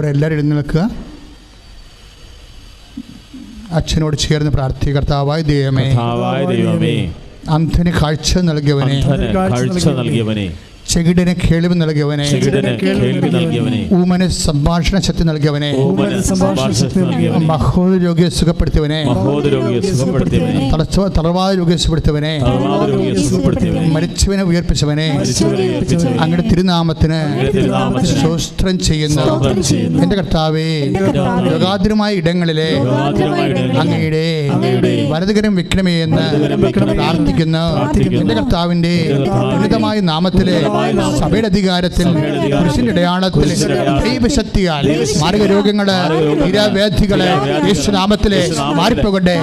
പ്രിയപ്പെട്ടവരെല്ലാവരും എഴുന്നേൽക്കുക. അച്ഛനോട് ചേർന്ന് പ്രാർത്ഥിക്കുക. കർത്താവായ ദൈവമേ, അന്ധന് കാഴ്ച നൽകിയവനെ, ചെകിടന് കേൾവി നൽകിയവനെ, ഊമന് സംഭാഷണ ശക്തി നൽകിയവനെ, മഹോദ രോഗിയെ സുഖപ്പെടുത്തിയവനെ, തളർവാദ രോഗിയെ സുഖപ്പെടുത്തിയവനെ, മരിച്ചവനെ ഉയർപ്പിച്ചവനെ, അങ്ങയുടെ തിരുനാമത്തിന് സ്തോത്രം ചെയ്യുന്നു. എന്റെ കർത്താവേ, രോഗാതുരമായ ഇടങ്ങളിലെ അങ്ങയുടെ വലതുകരം വെക്കണമേ എന്ന് പ്രാർത്ഥിക്കുന്നു. എന്റെ കർത്താവിന്റെ ഉന്നതമായ നാമത്തിലെ സഭയുടെ അധികാരത്തിൽ പുരുഷന്റെ അടയാളത്തിൽ ദൈവശക്തിയാൽ മാരക രോഗങ്ങള് നിരവധികള് യേശുനാമത്തിലെ മാറിപ്പോകട്ടെ.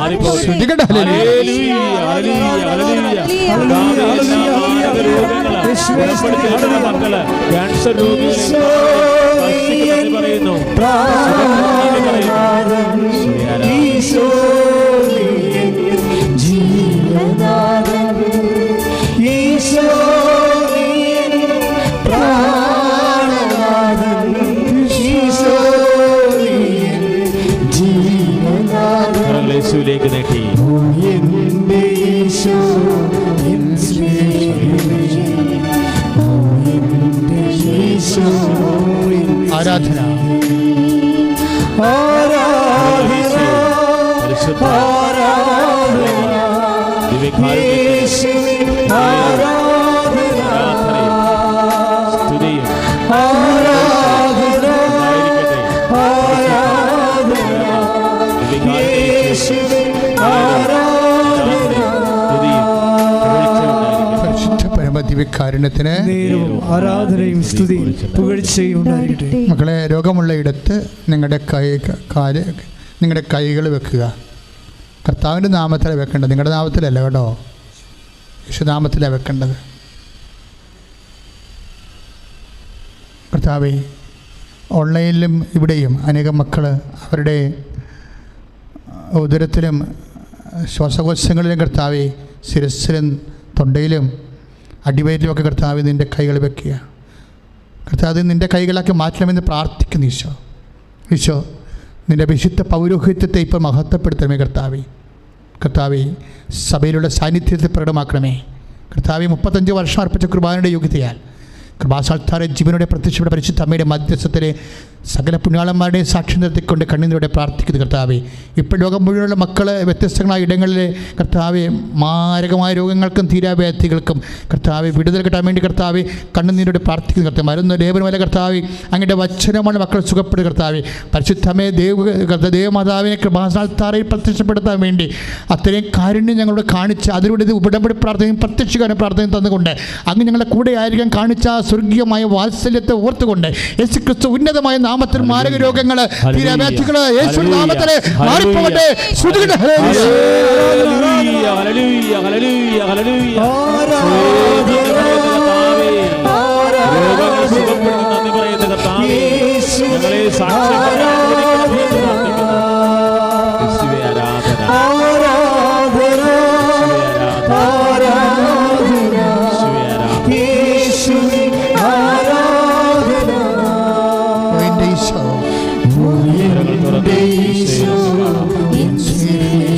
യേശുവിലേക്ക് നീട്ടി ആരാധന ദിവ്യകാരുണ്യത്തിന് ആരാധനയും സ്തുതിയും പുകഴ്ചയും ഉണ്ടായിരിക്കട്ടെ. മക്കളെ, രോഗമുള്ള ഇടത്ത് നിങ്ങളുടെ നിങ്ങളുടെ കൈകൾ വെക്കുക. കർത്താവിൻ്റെ നാമത്തിലാണ് വെക്കേണ്ടത്, നിങ്ങളുടെ നാമത്തിലല്ല കേട്ടോ, യേശുനാമത്തിലാണ് വെക്കേണ്ടത്. കർത്താവേ, ഓൺലൈനിലും ഇവിടെയും അനേകം മക്കൾ അവരുടെ ഉദരത്തിലും ശ്വാസകോശങ്ങളിലും കർത്താവേ, ശിരസ്സിലും തൊണ്ടയിലും അടിവയറ്റിലുമൊക്കെ കർത്താവ് നിൻ്റെ കൈകൾ വെക്കുക. കർത്താവ് നിൻ്റെ കൈകളാക്കി മാറ്റണമെന്ന് പ്രാർത്ഥിക്കുന്നു. ഈശോ നിൻ്റെ വിശുദ്ധ പൗരോഹിത്യത്തെ ഇപ്പോൾ മഹത്വപ്പെടുത്തണമേ. കർത്താവേ സഭയിലുള്ള സാന്നിധ്യത്തെ പ്രകടമാക്കണമേ. കർത്താവെ 35 വർഷം അർപ്പിച്ച കൃപാനയുടെ യോഗ്യതയാൽ കൃപാസാൽത്താരെ ജീവനോടെ പ്രത്യക്ഷപ്പെട്ട പരിശുദ്ധ അമ്മയുടെ മധ്യസ്ഥത്തിലെ സകല പുണ്യാളന്മാരുടെയും സാക്ഷ്യം നിർത്തിക്കൊണ്ട് കണ്ണീരോടെ പ്രാർത്ഥിക്കുന്നു. കർത്താവെ, ഇപ്പോൾ ലോകം മുഴുവനുള്ള മക്കൾ വ്യത്യസ്തങ്ങളായ ഇടങ്ങളിലെ കർത്താവെ മാരകമായ രോഗങ്ങൾക്കും തീരാവ്യാധികൾക്കും കർത്താവെ വിടുതൽ കിട്ടാൻ വേണ്ടി കർത്താവെ കണ്ണുനീരോടെ പ്രാർത്ഥിക്കുന്നു. കർത്താവ് മരുന്ന് ലേപനമല്ല കർത്താവെ, അങ്ങയുടെ വചനമാണ് മക്കൾ സുഖപ്പെടുക. കർത്താവെ പരിശുദ്ധമേ ദേവമാതാവിനെ കൃപാസാൽത്താരയിൽ പ്രത്യക്ഷപ്പെടുത്താൻ വേണ്ടി അത്രയും കാരുണ്യം ഞങ്ങളോട് കാണിച്ച് അതിലൂടെ ഇത് ഉടമ്പടി പ്രാർത്ഥനയും പ്രത്യക്ഷീകരണ പ്രാർത്ഥനയും തന്നുകൊണ്ട് അങ്ങ് ഞങ്ങളുടെ കൂടെ ആയിരിക്കാൻ കാണിച്ച സ്വർഗീയമായ വാത്സല്യത്തെ ഓർത്തുകൊണ്ട് യേശു ക്രിസ്തു ഉന്നതമായ നാമത്തിൽ മാരക രോഗങ്ങള് തീരാവ്യാധികള് യേശു നാമത്തിലെ മാറിപ്പോകട്ടെ.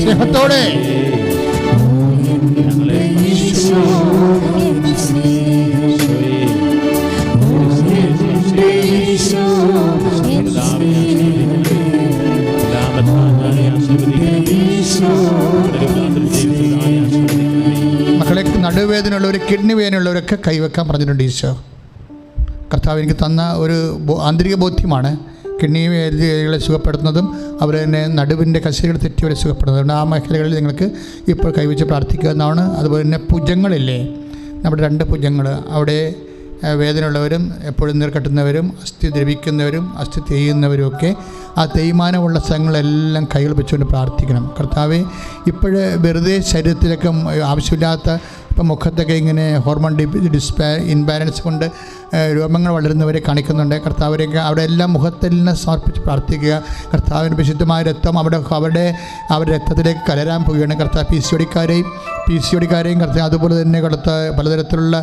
സ്നേഹത്തോടെ മക്കളെ, നടുവേദനയുള്ളവർ, കിഡ്നി വേദനയുള്ളവരൊക്കെ കൈവെക്കാൻ പറഞ്ഞിട്ടുണ്ട് ഈശോ. കർത്താവ് എനിക്ക് തന്ന ഒരു ആന്തരിക ബോധ്യമാണ്. കിഡ്നി വേദികളെ സുഖപ്പെടുത്തുന്നതും അവർ തന്നെ നടുവിൻ്റെ കശേരികൾ തെറ്റിയവരെ സുഖപ്പെടുത്തുന്നത്. ആ മേഖലകളിൽ നിങ്ങൾക്ക് ഇപ്പോൾ കൈവച്ച് പ്രാർത്ഥിക്കാവുന്നതാണ്. അതുപോലെ തന്നെ ഭുജങ്ങളില്ലേ, നമ്മുടെ 2 ഭുജങ്ങൾ, അവിടെ വേദനയുള്ളവരും എപ്പോഴും നീർക്കെട്ടുന്നവരും അസ്ഥി ദ്രവിക്കുന്നവരും അസ്ഥി തേയുന്നവരുമൊക്കെ ആ തേയ്മാനമുള്ള സ്ഥലങ്ങളെല്ലാം കൈകൾ വെച്ചുകൊണ്ട് പ്രാർത്ഥിക്കണം. കർത്താവെ, ഇപ്പോഴ് വെറുതെ ശരീരത്തിലൊക്കെ ആവശ്യമില്ലാത്ത ഇപ്പം മുഖത്തൊക്കെ ഇങ്ങനെ ഹോർമോൺ ഇൻബാലൻസ് കൊണ്ട് രോമങ്ങൾ വളരുന്നവരെ കാണിക്കുന്നുണ്ട്. കർത്താവരേക്ക് അവിടെ എല്ലാം മുഖത്തെല്ലാം സമർപ്പിച്ച് പ്രാർത്ഥിക്കുക. കർത്താവിൻ്റെ വിശുദ്ധമായ രക്തം അവരുടെ രക്തത്തിലേക്ക് കലരാൻ പോവുകയാണ്. കർത്താവ് പി സി ഒടിക്കാരെയും കർത്താവ് അതുപോലെ തന്നെ പലതരത്തിലുള്ള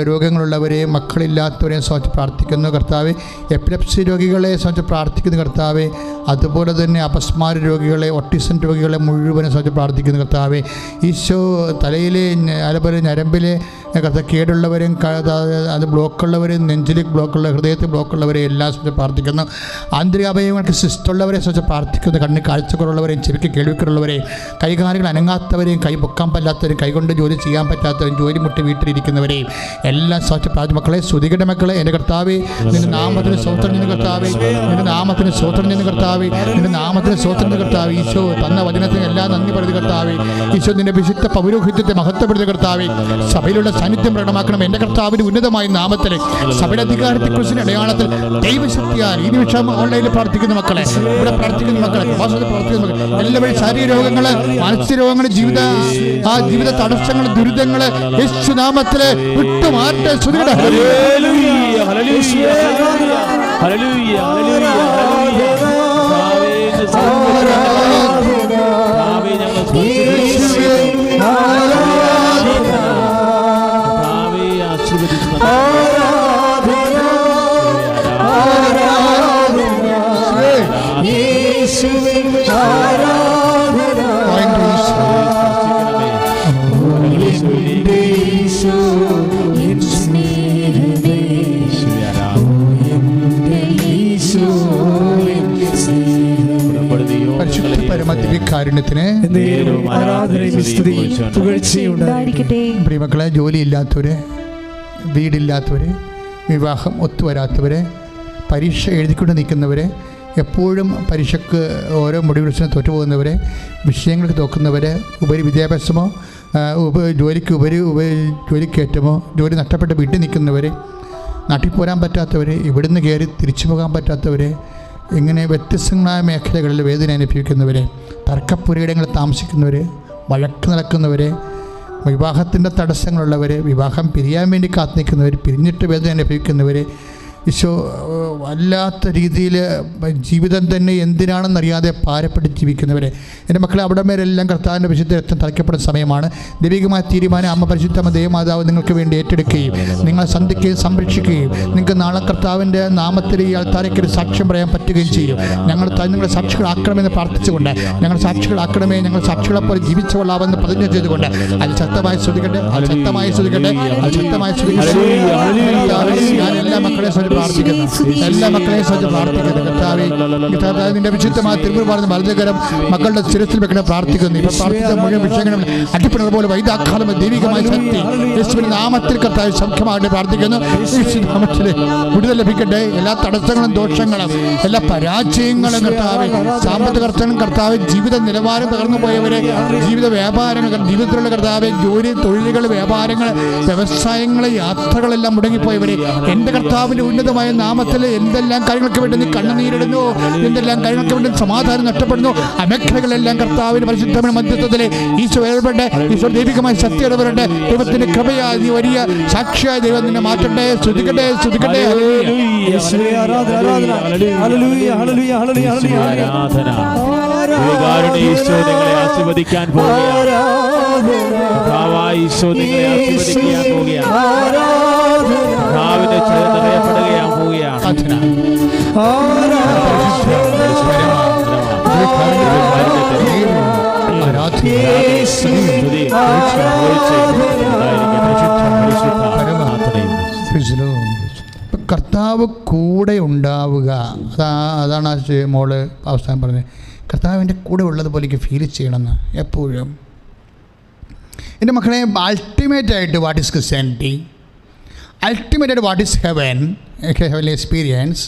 രോഗങ്ങളുള്ളവരെയും മക്കളില്ലാത്തവരെയും സംബന്ധിച്ച് പ്രാർത്ഥിക്കുന്നു. കർത്താവ് എപ്പിലെപ്സി രോഗികളെ സംബന്ധിച്ച് പ്രാർത്ഥിക്കുന്നു. കർത്താവ് അതുപോലെ തന്നെ അപസ്മാര രോഗികളെ, ഓട്ടിസം രോഗികളെ മുഴുവനും സംബന്ധിച്ച് പ്രാർത്ഥിക്കുന്നു. കർത്താവ് ഈശോ തലയിലെ അതുപോലെ ഞരമ്പിലെ കേടുള്ളവരും അത് ബ്ലോക്കുള്ളവരും നെഞ്ചിൽ ബ്ലോക്കുള്ള ഹൃദയത്തിൽ ബ്ലോക്കുള്ളവരെ എല്ലാം സംബന്ധിച്ച് പ്രാർത്ഥിക്കുന്നു. ആന്തരിക അവയവങ്ങൾക്ക് സിസ്റ്റുള്ളവരെ സംബന്ധിച്ച് പ്രാർത്ഥിക്കുന്നു. കണ്ണിന് കാഴ്ചക്കുറവുള്ളവരെയും ചെവിക്ക് കേൾവിക്കുറവുള്ളവരെയും കൈകാലുകൾ അനങ്ങാത്തവരെയും കൈ പൊക്കാൻ പറ്റാത്തവരും കൈകൊണ്ട് ജോലി ചെയ്യാൻ പറ്റാത്തവരും ജോലി മുട്ടി വീട്ടിലിരിക്കുന്നവരെയും എല്ലാം സംബന്ധിച്ച് പ്രാർത്ഥിക്കും. മക്കളെ സ്തുതിക്കട്ടെ മക്കളെ. എൻ്റെ കർത്താവേ, നിന്റെ നാമത്തിന് സ്തോത്രം ചെയ്യുന്ന കർത്താവേ, നിന്റെ നാമത്തിന് സ്തോത്രം ചെയ്യുന്ന കർത്താവേ, നിന്റെ നാമത്തിന് സ്തോത്രം ചെയ്യുന്ന കർത്താവേ. ഈശോ തന്ന വചനത്തിന് എല്ലാം നന്ദി പറയുന്ന കർത്താവേ. ഈശോ നിന്റെ വിശുദ്ധ പൗരോഹിത്യത്തെ മഹത്വപ്പെടുന്ന കർത്താവേ. സഭയിലുള്ള സാന്നിധ്യം പ്രകടമാക്കണം. എൻ്റെ കർത്താവിൻ്റെ ഉന്നതമായ നാമത്തിൽ സഭയുടെ അധികാരത്തെക്കുറിച്ച് അടയാളത്തിൽ ദൈവശക്തിയാൽ ഈ നിമിഷം ഓൺലൈനിൽ പ്രാർത്ഥിക്കുന്ന മക്കളെ, ഇവിടെ പ്രാർത്ഥിക്കുന്ന മക്കളെ, പ്രാർത്ഥിക്കുന്ന മക്കളെ എല്ലാവരും ശാരീരിക രോഗങ്ങൾ, മാനസിക രോഗങ്ങൾ, ജീവിത തടസ്സങ്ങൾ, ദുരിതങ്ങൾ യേശുനാമത്തിൽ വിട്ടുമാറട്ടെ. പ്രിയമക്കളെ, ജോലിയില്ലാത്തവര്, വീടില്ലാത്തവര്, വിവാഹം ഒത്തുവരാത്തവര്, പരീക്ഷ എഴുതിക്കൊണ്ട് നിൽക്കുന്നവരെ, എപ്പോഴും പരീക്ഷയ്ക്ക് ഓരോ മുടിവിളിച്ചിന് തോറ്റുപോകുന്നവരെ, വിഷയങ്ങൾക്ക് തോക്കുന്നവരെ, ഉപരി വിദ്യാഭ്യാസമോ ജോലിക്കയറ്റമോ, ജോലി നഷ്ടപ്പെട്ട് വീട്ടിൽ നിൽക്കുന്നവരെ, നാട്ടിൽ പോരാൻ പറ്റാത്തവർ, ഇവിടുന്ന് കയറി തിരിച്ചു പോകാൻ പറ്റാത്തവരെ, ഇങ്ങനെ വ്യത്യസ്തങ്ങളായ മേഖലകളിൽ വേദന അനുഭവിക്കുന്നവരെ, തർക്കപ്പുരയിടങ്ങളിൽ താമസിക്കുന്നവർ, വഴക്ക് നടക്കുന്നവർ, വിവാഹത്തിൻ്റെ തടസ്സങ്ങളുള്ളവർ, വിവാഹം പിരിയാൻ വേണ്ടി കാത്തു നിൽക്കുന്നവർ, പിരിഞ്ഞിട്ട് വേദന അനുഭവിക്കുന്നവർ, ഈശോ വല്ലാത്ത രീതിയിൽ ജീവിതം തന്നെ എന്തിനാണെന്നറിയാതെ ഭാരപ്പെട്ട് ജീവിക്കുന്നവരെ, എൻ്റെ മക്കളെ അവിടെ മേലെല്ലാം കർത്താവിൻ്റെ വിശുദ്ധ രക്തം തളിക്കപ്പെടുന്ന സമയമാണ്. ദൈവികമായ തീരുമാനം അമ്മ പരിശുദ്ധ ദേവമാതാവ് നിങ്ങൾക്ക് വേണ്ടി ഏറ്റെടുക്കുകയും നിങ്ങളെ സന്ധിക്കുകയും സംരക്ഷിക്കുകയും നിങ്ങൾക്ക് നാളെ കർത്താവിൻ്റെ നാമത്തിൽ ഈ ആൾക്കാരേക്ക് ഒരു സാക്ഷ്യം പറയാൻ പറ്റുകയും ചെയ്യും. നിങ്ങളുടെ സാക്ഷികളാക്കണമെന്ന് പ്രാർത്ഥിച്ചുകൊണ്ട്, ഞങ്ങൾ സാക്ഷികളാക്കണമേ, ഞങ്ങൾ സാക്ഷികളെപ്പോലെ ജീവിച്ചുകൊള്ളാമെന്ന് പ്രതിജ്ഞ ചെയ്തുകൊണ്ട് അത് ശക്തമായി ശ്രദ്ധിക്കട്ടെ, അത് ശക്തമായി ശ്രദ്ധിക്കട്ടെ, അത് ശക്തമായി ശ്രദ്ധിക്കട്ടെ. ഞാൻ എല്ലാ മക്കളെ പ്രാർത്ഥിക്കുന്നു, എല്ലാ മക്കളെയും സജ്ജ പ്രാർത്ഥിക്കുന്നു. കർത്താവേ, നിന്റെ വിശുദ്ധമായ തിരുമുറുപാടുന്ന വലതുകരം മക്കളുടെ ശിരസിൽ വെക്കണം പ്രാർത്ഥിക്കുന്നു. ഇപ്പൊ പ്രാർത്ഥിച്ച മുഴുവൻ വിഷയങ്ങളും അടിപ്പെടുന്നത് പോലെ വൈദാക്കാലം ദൈവികമായ ശക്തി യേശുവിന്റെ നാമത്തിൽ കർത്താവ് സൗഖ്യമാകട്ടെ പ്രാർത്ഥിക്കുന്നു. യേശുനാമത്തിൽ വിടുതൽ ലഭിക്കട്ടെ. എല്ലാ തടസ്സങ്ങളും ദോഷങ്ങളും എല്ലാ പരാജയങ്ങളും കർത്താവ്, സാമ്പത്തിക കർത്തനും കർത്താവ്, ജീവിത നിലവാരം തകർന്നു പോയവരെ, ജീവിത വ്യാപാരങ്ങൾ, ജീവിതത്തിലുള്ള കർത്താവ്, ജോലി, തൊഴിലുകൾ, വ്യാപാരങ്ങൾ, വ്യവസായങ്ങൾ, യാത്രകളെല്ലാം മുടങ്ങിപ്പോയവരെ എൻ്റെ കർത്താവിൻ്റെ ഉന്നതമായ നാമത്തിൽ എന്തെല്ലാം കാര്യങ്ങൾക്ക് വേണ്ടി നീ കണ്ണുനീരിടുന്നു, എന്തെല്ലാം കാര്യങ്ങൾക്ക് വേണ്ടി സമാധാനം നഷ്ടപ്പെടുന്നു, ആ മേഖലകളെല്ലാം കർത്താവിന്റെ പരിശുദ്ധമായ മധ്യത്വത്തിൽ ഈശോ ഏർപ്പെട്ട് ഈശോ ദൈവികമായ ശക്തി ഇടപെടട്ടെ. ദൈവത്തിന്റെ കൃപയായ നീ വലിയ സാക്ഷിയായ ദൈവം നിന്നെ മാറ്റട്ടെ. സ്തുതിക്കട്ടെ, സ്തുതിക്കട്ടെ. ആശീർവദിക്കാൻ കർത്താവ് കൂടെ ഉണ്ടാവുക, അതാണ് ആ മോള് അവസാനം പറഞ്ഞത്. കർത്താവിൻ്റെ കൂടെ ഉള്ളതുപോലെ എനിക്ക് ഫീൽ ചെയ്യണമെന്ന് എപ്പോഴും. എൻ്റെ മക്കളെ, അൾട്ടിമേറ്റായിട്ട് വാട്ട് ഈസ് ക്രിസ്ത്യാനിറ്റി, അൾട്ടിമേറ്റായിട്ട് what is heaven, heavenly experience,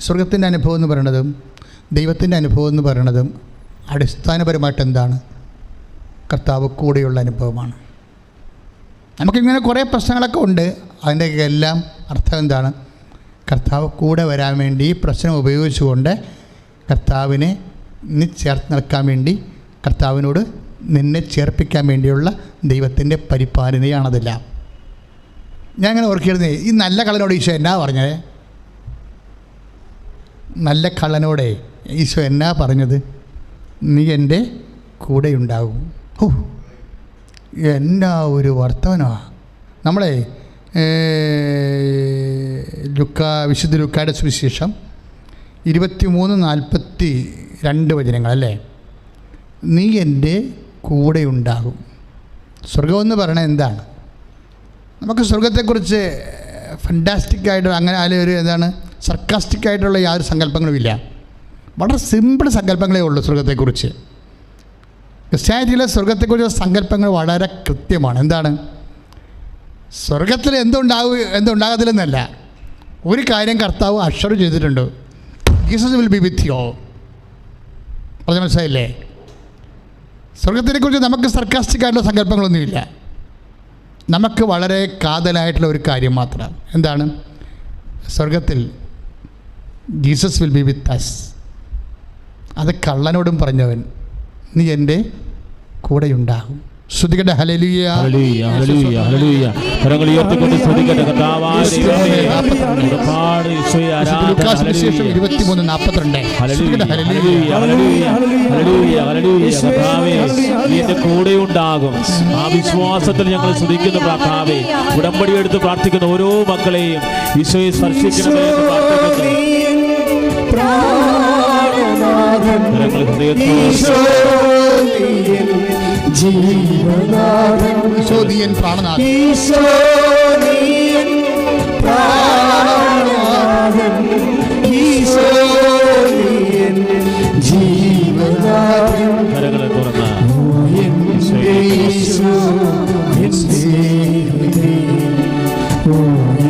സ്വർഗത്തിൻ്റെ അനുഭവം എന്ന് പറയുന്നതും ദൈവത്തിൻ്റെ അനുഭവം എന്ന് പറയുന്നതും അടിസ്ഥാനപരമായിട്ട് എന്താണ്? കർത്താവ് കൂടെയുള്ള അനുഭവമാണ്. നമുക്കിങ്ങനെ കുറേ പ്രശ്നങ്ങളൊക്കെ ഉണ്ട്, അതിൻ്റെയൊക്കെ എല്ലാം അർത്ഥം എന്താണ്? കർത്താവ് കൂടെ വരാൻ വേണ്ടി ഈ പ്രശ്നം ഉപയോഗിച്ചുകൊണ്ട് കർത്താവിനെ ചേർത്ത് നിൽക്കാൻ വേണ്ടി, കർത്താവിനോട് നിന്നെ ചേർപ്പിക്കാൻ വേണ്ടിയുള്ള ദൈവത്തിൻ്റെ പരിപാലനയാണതെല്ലാം. ഞാൻ അങ്ങനെ ഓർക്കിയിരുന്നേ, ഈ നല്ല കള്ളനോട് ഈശോ എന്നാ പറഞ്ഞത്? നല്ല കള്ളനോടെ ഈശോ എന്നാ പറഞ്ഞത്? നീ എൻ്റെ കൂടെയുണ്ടാകും. ഓ, എന്നാ ഒരു വർത്തമാനമാണ്. നമ്മളെ വിശുദ്ധ ലൂക്കായുടെ സുവിശേഷം 23:42 വചനങ്ങൾ അല്ലേ? നീ എൻ്റെ കൂടെയുണ്ടാകും. സ്വർഗമെന്ന് പറയണത് എന്താണ്? നമുക്ക് സ്വർഗത്തെക്കുറിച്ച് ഫണ്ടാസ്റ്റിക്കായിട്ട് അങ്ങനെ അല്ലെങ്കിൽ ഒരു എന്താണ് സർക്കാസ്റ്റിക്കായിട്ടുള്ള യാതൊരു സങ്കല്പങ്ങളുമില്ല. വളരെ സിമ്പിൾ സങ്കല്പങ്ങളേ ഉള്ളൂ സ്വർഗത്തെക്കുറിച്ച്. ക്രിസ്ത്യാനിറ്റിയിലെ സ്വർഗത്തെക്കുറിച്ചുള്ള സങ്കല്പങ്ങൾ വളരെ കൃത്യമാണ്. എന്താണ്? സ്വർഗത്തിൽ എന്തുണ്ടാകത്തില്ലെന്നല്ല, ഒരു കാര്യം കർത്താവ് അഷർ ചെയ്തിട്ടുണ്ട്, Jesus will be with U. പറഞ്ഞ മനസ്സിലായില്ലേ? സ്വർഗത്തിനെക്കുറിച്ച് നമുക്ക് സർക്കാസ്റ്റിക്കായിട്ടുള്ള സങ്കല്പങ്ങളൊന്നുമില്ല. നമുക്ക് വളരെ കാതലായിട്ടുള്ള ഒരു കാര്യം മാത്രം. എന്താണ്? സ്വർഗത്തിൽ Jesus will be with us. അത് കള്ളനോടും പറഞ്ഞവൻ, നീ എൻ്റെ കൂടെയുണ്ടാകും. ശ്രുതികട്ടെ ഹല്ലേലൂയ, ഹല്ലേലൂയ, ഹല്ലേലൂയ, ഹല്ലേലൂയ. കരങ്ങൾ ഉയർത്തിക്കൊണ്ട് സ്തുതിക്കട്ടെ കർത്താവായ ദൈവമേ. ഒരുപാട് ഈശോയെ ആരാധന. ലൂക്കാസ് വിശേഷം 23:42. Hallelujah, hallelujah, hallelujah, hallelujah, hallelujah. കർത്താവേ, നീ എൻ്റെ കൂടെ ഉണ്ടാകും. ആ വിശ്വാസത്തിൽ ഞങ്ങൾ സ്തുതിക്കുന്നു കർത്താവേ. ഉടമ്പടി എടുത്ത് പ്രാർത്ഥിക്കുന്ന ഓരോ മക്കളെയും ഈശോയെ സ്പർശിക്കണമേ എന്ന് പ്രാർത്ഥിക്കുന്നു. കരങ്ങൾ ഹൃദയത്തോടെ ജീവനാഥൻ ഈശോദിയൻ പ്രാണനാഥൻ, ഈശോദിയൻ പ്രാണനാഥൻ, ഈശോദിയൻ ജീവനാഥൻ. കരങ്ങളെ തുറന്ന് എൻ്റെ യേശു എൻ സ്നേഹിതൻ, ഓ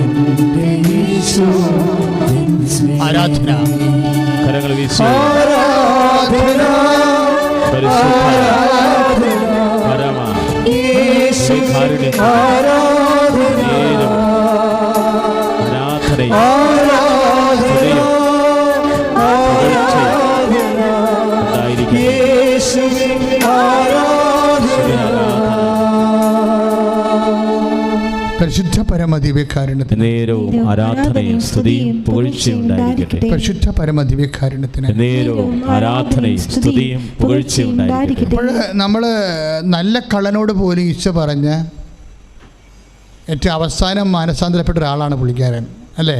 എൻ്റെ യേശു എൻ സ്നേഹിതൻ. ആരാധന. കരങ്ങൾ വീശി ആരാധന, പരിശുദ്ധ പരമദിവ്യകാരുണ്യത്തിന് നേരവും ആരാധനയും സ്തുതിയും പുകഴ്ചയും ഉണ്ടായിരിക്കട്ടെ. പരിശുദ്ധ പരമദിവ്യകാരുണ്യത്തിന് നേരവും ആരാധനയും സ്തുതിയും പുകഴ്ചയും ഉണ്ടായിരിക്കട്ടെ. ഇപ്പോൾ നമ്മൾ നല്ല കള്ളനോട് പോലും ഈശോ പറഞ്ഞ ഏറ്റവും അവസാനം മാനസാന്തരപ്പെട്ട ഒരാളാണ് പുള്ളിക്കാരൻ, അല്ലേ?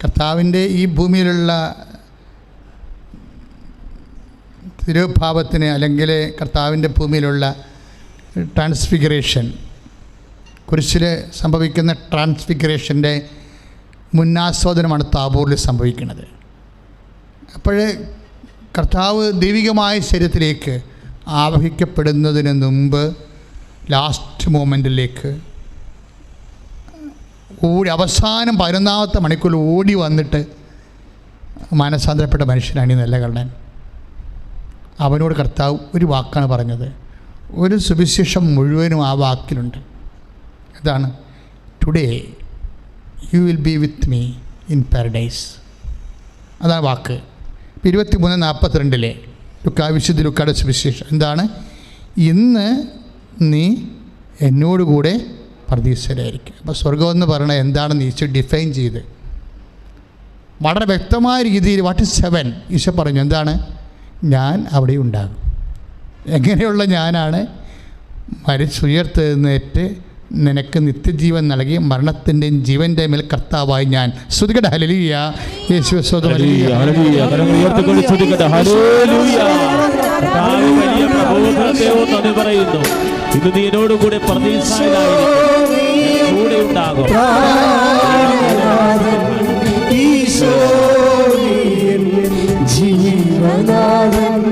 കർത്താവിൻ്റെ ഈ ഭൂമിയിലുള്ള തിരുഭാവത്തിന് അല്ലെങ്കിൽ കർത്താവിൻ്റെ ഭൂമിയിലുള്ള ട്രാൻസ്ഫിഗറേഷൻ, കുരിശിൽ സംഭവിക്കുന്ന ട്രാൻസ്ഫിഗറേഷൻ്റെ മുന്നാസ്വാദനമാണ് താബോറിൽ സംഭവിക്കുന്നത്. അപ്പോൾ കർത്താവ് ദൈവികമായ ശരീരത്തിലേക്ക് ആവഹിക്കപ്പെടുന്നതിന് മുമ്പ് ലാസ്റ്റ് മൊമെൻറ്റിലേക്ക് അവസാനം 11ാമത്തെ മണിക്കൂറിൽ ഓടി വന്നിട്ട് മാനസാന്തരപ്പെട്ട മനുഷ്യനാണ് ഈ നല്ല കള്ളൻ. അവനോട് കർത്താവ് ഒരു വാക്കാണ് പറഞ്ഞത്. ഒരു സുവിശേഷം മുഴുവനും ആ വാക്കിലുണ്ട്. ഇതാണ്, today you will be with me in paradise. അതാണ് വാക്ക്. 23:42 വിശുദ്ധ ലൂക്കായുടെ സുവിശേഷം എന്താണ്? ഇന്ന് നീ എന്നോടുകൂടെ പർദീസയിലായിരിക്കും. അപ്പോൾ സ്വർഗമെന്ന് പറയണത് എന്താണെന്ന് ഈശോ ഡിഫൈൻ ചെയ്ത് വളരെ വ്യക്തമായ രീതിയിൽ വാട്ട് ഇസ് ഹെവൻ ഈശോ പറഞ്ഞു. എന്താണ്? ഞാൻ അവിടെ ഉണ്ടാകും. എങ്ങനെയുള്ള ഞാനാണ്? മരിച്ചുയർത്തെഴുന്നേറ്റ് നിനക്ക് നിത്യജീവൻ നൽകി മരണത്തിൻ്റെയും ജീവൻ്റെ മേൽ കർത്താവായി ഞാൻ. സ്തുതിക്കട്ടെ ഹല്ലേലൂയ, യേശുവേ സ്തോത്രം. Hallelujah, hallelujah. കരങ്ങൾ ഉയർത്തിക്കൊണ്ട് സ്തുതിക്കട്ടെ ഹല്ലേലൂയ. കർത്താവേ, വലിയ പ്രബോധനത്തെയോ നന്ദി പറയുന്നു. ഇന്ന് നീ എന്നോടുകൂടെ പർദീസയിലായിരിക്കും, കൂടെ ഉണ്ടാകും. ഈശോദിയൻ ജീവനാഥൻ,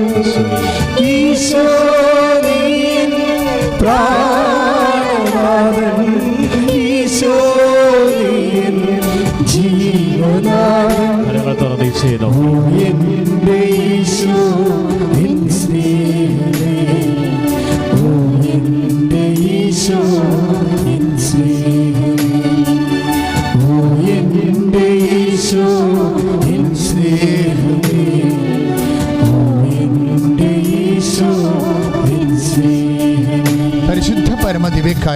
ഈശോദിയൻ പ്രാണനാഥൻ, ഈശോദിയൻ ജീവനാഥൻ. കരങ്ങൾ തുറന്ന് ഈശോയെ എൻ്റെ യേശു എൻ സ്നേഹിതൻ, ഓ എൻ്റെ യേശു എൻ സ്നേഹിതൻ, ഓ എൻ്റെ യേശു എൻ സ്നേഹിതൻ, ഓ എൻ്റെ യേശു എൻ സ്നേഹിതൻ. പരിശുദ്ധ പരമ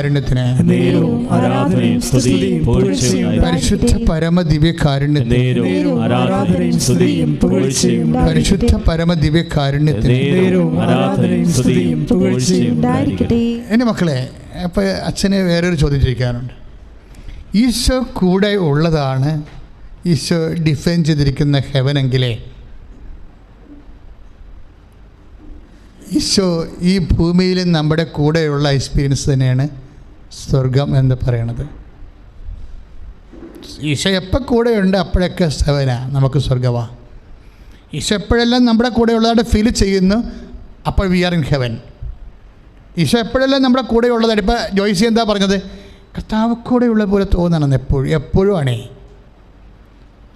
ദിവ്യകാരുണ്യത്തിന് നേരവും ആരാധനയും സ്തുതിയും പുകഴ്ചയും പരിശുദ്ധ പരമ ദിവ്യകാരുണ്യത്തിന് നേരവും ആരാധനയും സ്തുതിയും പുകഴ്ചയും പരിശുദ്ധ പരമ ദിവ്യകാരുണ്യത്തിന് നേരവും ആരാധനയും സ്തുതിയും പുകഴ്ചയും ഉണ്ടായിരിക്കട്ടെ. എൻ്റെ മക്കളെ, അപ്പോൾ അച്ഛന് വേറൊരു ചോദ്യം ചോദിക്കാനുണ്ട്. ഈശോ കൂടെ ഉള്ളതാണ് ഈശോ ഡിഫൈൻ ചെയ്തിരിക്കുന്ന ഹെവനെങ്കിലേ ഈശോ ഈ ഭൂമിയിൽ നമ്മുടെ കൂടെയുള്ള എക്സ്പീരിയൻസ് തന്നെയാണ് സ്വർഗം എന്ന് പറയണത്. ഈശോ എപ്പോൾ കൂടെയുണ്ട് അപ്പോഴൊക്കെ ഹെവനാ, നമുക്ക് സ്വർഗമാണ്. ഈശോ എപ്പോഴെല്ലാം നമ്മുടെ കൂടെ ഉള്ളതായിട്ട് ഫീൽ ചെയ്യുന്നു, അപ്പോൾ we are in heaven. Eesho എപ്പോഴെല്ലാം നമ്മുടെ കൂടെ ഉള്ളതായിട്ട്, ഇപ്പോൾ ജോയ്സി എന്താ പറഞ്ഞത്, കർത്താവ് കൂടെയുള്ള പോലെ തോന്നണം എപ്പോഴും ആണേ.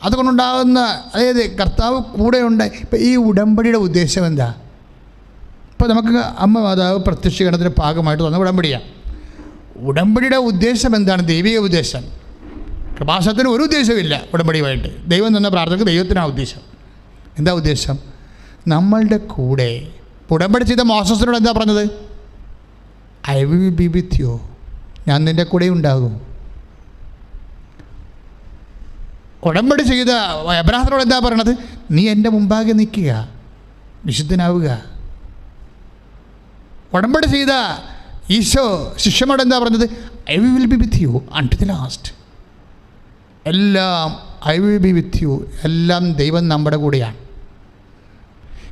അതുകൊണ്ടുണ്ടാകുന്ന, അതായത് കർത്താവ് കൂടെയുണ്ട്. ഇപ്പം ഈ ഉടമ്പടിയുടെ ഉദ്ദേശം എന്താ? ഇപ്പോൾ നമുക്ക് അമ്മ മാതാവ് പ്രത്യക്ഷീകരണത്തിൻ്റെ ഭാഗമായിട്ട് തന്ന ഉടമ്പടിയാണ്. ഉടമ്പടിയുടെ ഉദ്ദേശം എന്താണ്? ദൈവിക ഉദ്ദേശം. കൃപാസനത്തിന് ഒരു ഉദ്ദേശമില്ല ഉടമ്പടിയുമായിട്ട്. ദൈവം തന്ന പ്രാർത്ഥനയ്ക്ക് ദൈവത്തിനാണ് ഉദ്ദേശം. എന്താ ഉദ്ദേശം? നമ്മളുടെ കൂടെ. ഉടമ്പടി ചെയ്ത മോസസിനോട് എന്താ പറഞ്ഞത്? I will be with U, ഞാൻ നിൻ്റെ കൂടെ ഉണ്ടാകും. ഉടമ്പടി ചെയ്ത എബ്രാഹിമിനോട് എന്താ പറയണത്? നീ എൻ്റെ മുമ്പാകെ നിൽക്കുക, വിശുദ്ധനാവുക. ഉടമ്പടി ചെയ്ത ഈശോ ശിഷ്യനോട് എന്താ പറഞ്ഞത്? I will be with you until the last. എല്ലാം I will be with you, എല്ലാം ദൈവം നമ്മുടെ കൂടെയാണ്.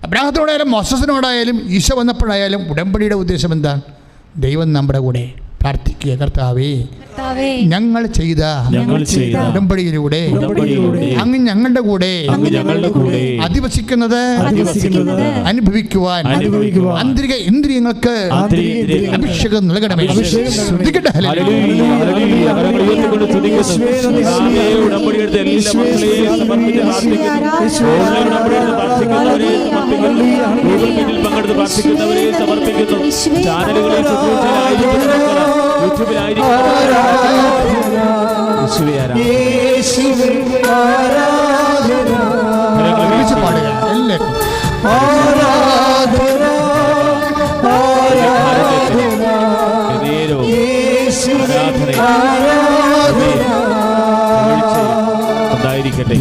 അബ്രാഹത്തിനോടായാലും മോസസിനോടായാലും ഈശോ വന്നപ്പോഴായാലും ഉടമ്പടിയുടെ ഉദ്ദേശം എന്താണ്? ദൈവം നമ്മുടെ കൂടെ. പ്രാർത്ഥിക്കുക, കർത്താവേ ഞങ്ങൾ ചെയ്ത ഉടമ്പടിയിലൂടെ അങ്ങ് ഞങ്ങളുടെ കൂടെ അധിവസിക്കുന്നത് അനുഭവിക്കുവാൻ ആന്തരിക ഇന്ദ്രിയങ്ങൾക്ക് അഭിഷേകം നൽകണമേ. ശ്രദ്ധിക്കട്ടെ. ഉണ്ടായിരിക്കട്ടെ.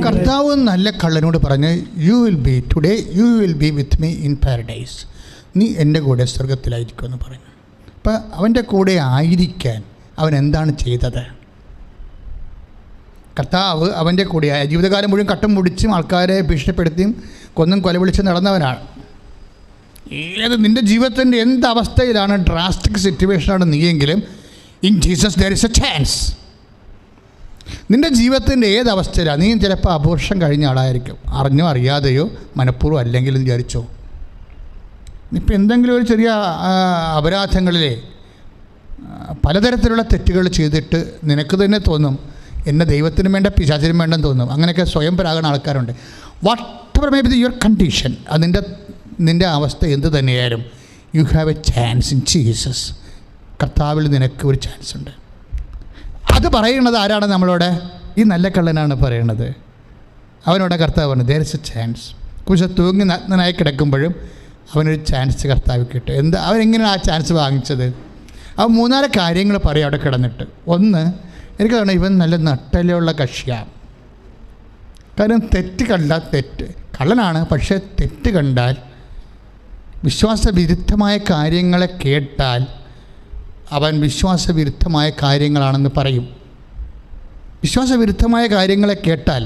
കർത്താവ് നല്ല കള്ളനോട് പറഞ്ഞ് you will be with me in paradise, നീ എൻ്റെ കൂടെ സ്വർഗത്തിലായിരിക്കുമെന്ന് പറഞ്ഞു. അപ്പം അവൻ്റെ കൂടെ ആയിരിക്കാൻ അവൻ എന്താണ് ചെയ്തത്? കർത്താവ് അവൻ്റെ കൂടെ ജീവിതകാലം മുഴുവൻ കട്ടം മുടിച്ചും ആൾക്കാരെ ഭീഷണിപ്പെടുത്തിയും കൊന്നും കൊലവിളിച്ച് നടന്നവനാണ്. നിൻ്റെ ജീവിതത്തിൻ്റെ എന്ത് അവസ്ഥയിലാണ്, ഡ്രാസ്റ്റിക് സിറ്റുവേഷനാണ് നീയെങ്കിലും in Jesus there is a chance. നിൻ്റെ ജീവിതത്തിൻ്റെ ഏതവസ്ഥയിലാണ്, നീ ചിലപ്പോൾ അബോർഷൻ കഴിഞ്ഞ ആളായിരിക്കും, അറിഞ്ഞോ അറിയാതെയോ മനഃപൂർവ്വം അല്ലെങ്കിലും വിചാരിച്ചോ. ഇപ്പം എന്തെങ്കിലും ഒരു ചെറിയ അപരാധങ്ങളിലെ പലതരത്തിലുള്ള തെറ്റുകൾ ചെയ്തിട്ട് നിനക്ക് തന്നെ തോന്നും എന്നെ ദൈവത്തിനും വേണ്ട പിശാചിനും വേണ്ടെന്ന് തോന്നും. അങ്ങനെയൊക്കെ സ്വയം പരാകുന്ന ആൾക്കാരുണ്ട്. What ever may be your condition, നിൻ്റെ അവസ്ഥ എന്ത് തന്നെയായാലും you have A chance in Jesus. കർത്താവിൽ നിനക്ക് ഒരു ചാൻസ് ഉണ്ട്. അത് പറയുന്നത് ആരാണ് നമ്മളോട്? ഈ നല്ല കള്ളനാണ് പറയുന്നത്. അവനോട് കർത്താവ് പറഞ്ഞു ദേർ ഇസ് എ ചാൻസ്. കുറിച്ച് തൂങ്ങി നഗ്നനായി കിടക്കുമ്പോഴും അവനൊരു ചാൻസ് കർത്താവ് കിട്ടും. എന്താ അവനെങ്ങനെയാണ് ആ ചാൻസ് വാങ്ങിച്ചത്? അവൻ 3-4 കാര്യങ്ങൾ പറയും അവിടെ കിടന്നിട്ട്. ഒന്ന്, എനിക്ക് തോന്നുന്നു ഇവൻ നല്ല നട്ടലുള്ള കക്ഷിയാണ്. കാരണം തെറ്റ് കണ്ടാൽ കള്ളനാണ്, പക്ഷേ തെറ്റ് കണ്ടാൽ വിശ്വാസവിരുദ്ധമായ കാര്യങ്ങളെ കേട്ടാൽ അവൻ വിശ്വാസവിരുദ്ധമായ കാര്യങ്ങളാണെന്ന് പറയും. വിശ്വാസവിരുദ്ധമായ കാര്യങ്ങളെ കേട്ടാൽ,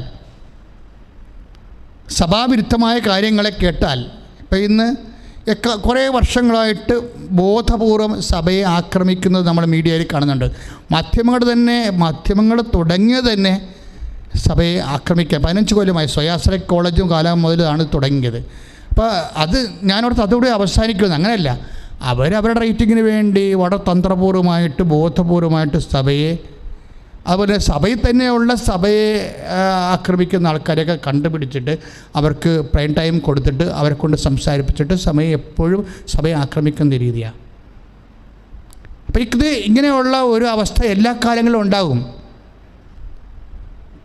സഭാവിരുദ്ധമായ കാര്യങ്ങളെ കേട്ടാൽ, ഇപ്പം ഇന്ന് കുറേ വർഷങ്ങളായിട്ട് ബോധപൂർവം സഭയെ ആക്രമിക്കുന്നത് നമ്മൾ മീഡിയയിൽ കാണുന്നുണ്ട്. മാധ്യമങ്ങൾ തുടങ്ങിയത് തന്നെ സഭയെ ആക്രമിക്കാൻ 15 കൊല്ലമായി. സ്വയാശ്രയ കോളേജും കാലം മുതലാണ് തുടങ്ങിയത്. അപ്പോൾ അത് ഞാനോടത്ത് അതോടെ അവസാനിക്കുമെന്ന്. അങ്ങനെയല്ല, അവരവരുടെ റേറ്റിങ്ങിന് വേണ്ടി വളരെ തന്ത്രപൂർവ്വമായിട്ട് ബോധപൂർവമായിട്ട് സഭയെ, അതുപോലെ സഭയിൽ തന്നെയുള്ള സഭയെ ആക്രമിക്കുന്ന ആൾക്കാരെയൊക്കെ കണ്ടുപിടിച്ചിട്ട് അവർക്ക് പ്രൈം ടൈം കൊടുത്തിട്ട് അവരെ കൊണ്ട് സംസാരിപ്പിച്ചിട്ട് സഭയെ എപ്പോഴും സഭയെ ആക്രമിക്കുന്ന രീതിയാണ്. അപ്പോൾ ഇത് ഇങ്ങനെയുള്ള ഒരു അവസ്ഥ എല്ലാ കാലങ്ങളിലും ഉണ്ടാകും.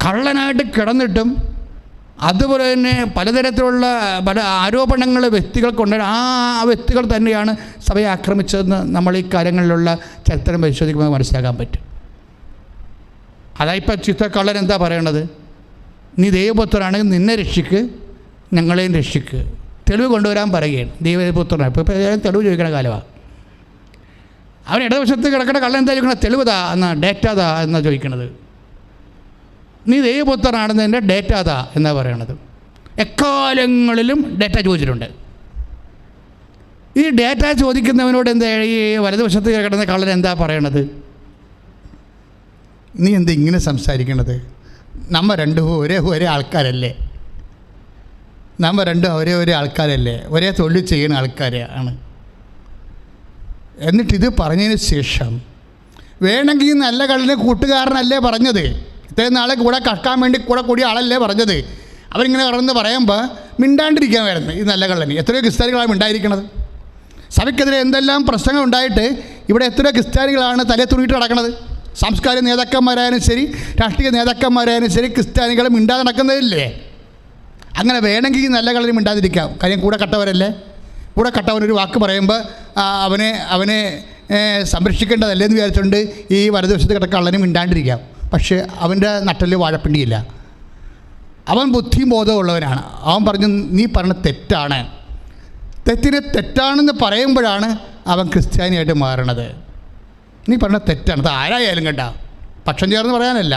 കള്ളനായിട്ട് കിടന്നിട്ടും അതുപോലെ തന്നെ പലതരത്തിലുള്ള പല ആരോപണങ്ങൾ വ്യക്തികൾക്കുണ്ട്. ആ വ്യക്തികൾ തന്നെയാണ് സഭയെ ആക്രമിച്ചതെന്ന് നമ്മൾ ഈ കാലങ്ങളിലുള്ള ചരിത്രം പരിശോധിക്കുമ്പോൾ മനസ്സിലാക്കാൻ പറ്റും. അതായിപ്പോൾ ചിത്രക്കള്ളൻ എന്താ പറയണത്? നീ ദൈവപുത്രനാണെങ്കിൽ നിന്നെ രക്ഷിക്ക്, ഞങ്ങളെയും രക്ഷിക്ക്, തെളിവ് കൊണ്ടുവരാൻ പറയുകയാണ്. ദൈവപുത്രനാണ്. ഇപ്പോൾ തെളിവ് ചോദിക്കണ കാലമാണ്. അവൻ ഇടതുവശത്ത് കിടക്കുന്ന കള്ളൻ എന്താ ചോദിക്കണത്? തെളിവ് താ എന്നാ, ഡേറ്റ താ എന്നാണ് ചോദിക്കണത്. നീ ദൈവപുത്രനാണെന്നതിൻ്റെ ഡേറ്റ താ എന്നാണ് പറയണത്. എക്കാലങ്ങളിലും ഡേറ്റ ചോദിച്ചിട്ടുണ്ട്. ഈ ഡേറ്റ ചോദിക്കുന്നവനോട് എന്താ ഈ വലതുവശത്ത് കിടക്കുന്ന കള്ളൻ എന്താ പറയണത്? നീ എന്താ ഇങ്ങനെ സംസാരിക്കണത്? നമ്മ രണ്ടും ഒരേ ആൾക്കാരല്ലേ? നമ്മ രണ്ടും ഒരേ ആൾക്കാരല്ലേ? ഒരേ തൊഴിൽ ചെയ്യുന്ന ആൾക്കാരാണ്. എന്നിട്ടിത് പറഞ്ഞതിന് ശേഷം വേണമെങ്കിൽ നല്ല കള്ളിനെ കൂട്ടുകാരനല്ലേ പറഞ്ഞത്? ഇത്രയും നാളെ കൂടെ കക്കാൻ വേണ്ടി കൂടിയ ആളല്ലേ പറഞ്ഞത്? അവരിങ്ങനെ കടന്ന് പറയുമ്പോൾ മിണ്ടാണ്ടിരിക്കാമായിരുന്നു ഈ നല്ല കള്ളന്. എത്രയോ ക്രിസ്ത്യാനികളാണ് മിണ്ടായിരിക്കണത്. സഭയ്ക്കെതിരെ എന്തെല്ലാം പ്രശ്നങ്ങൾ ഉണ്ടായിട്ട് ഇവിടെ എത്രയോ ക്രിസ്ത്യാനികളാണ് തലേ തുണിയിട്ട് നടക്കുന്നത്. സാംസ്കാരിക നേതാക്കന്മാരായാലും ശരി, രാഷ്ട്രീയ നേതാക്കന്മാരായാലും ശരി, ക്രിസ്ത്യാനികൾ മിണ്ടാതെ നടക്കുന്നതില്ലേ? അങ്ങനെ വേണമെങ്കിൽ ഈ നല്ല കള്ളന് മിണ്ടാതിരിക്കാം. കാര്യം കൂടെ കട്ടവരല്ലേ? കൂടെ കട്ടവനൊരു വാക്ക് പറയുമ്പോൾ അവനെ സംരക്ഷിക്കേണ്ടതല്ലേ എന്ന് വിചാരിച്ചുകൊണ്ട് ഈ വലതുവശത്ത് കിടക്കുന്ന കള്ളന് മിണ്ടാണ്ടിരിക്കാം. പക്ഷേ അവൻ്റെ നട്ടല് വാഴപ്പിണ്ടിയില്ല. അവൻ ബുദ്ധിയും ബോധമുള്ളവനാണ്. അവൻ പറഞ്ഞു നീ പറഞ്ഞ തെറ്റാണ്. തെറ്റിനെ തെറ്റാണെന്ന് പറയുമ്പോഴാണ് അവൻ ക്രിസ്ത്യാനിയായിട്ട് മാറണത്. നീ പറഞ്ഞ തെറ്റാണ്. അത് ആരായാലും കേട്ടാ, പക്ഷം ചേർന്ന് പറയാനല്ല,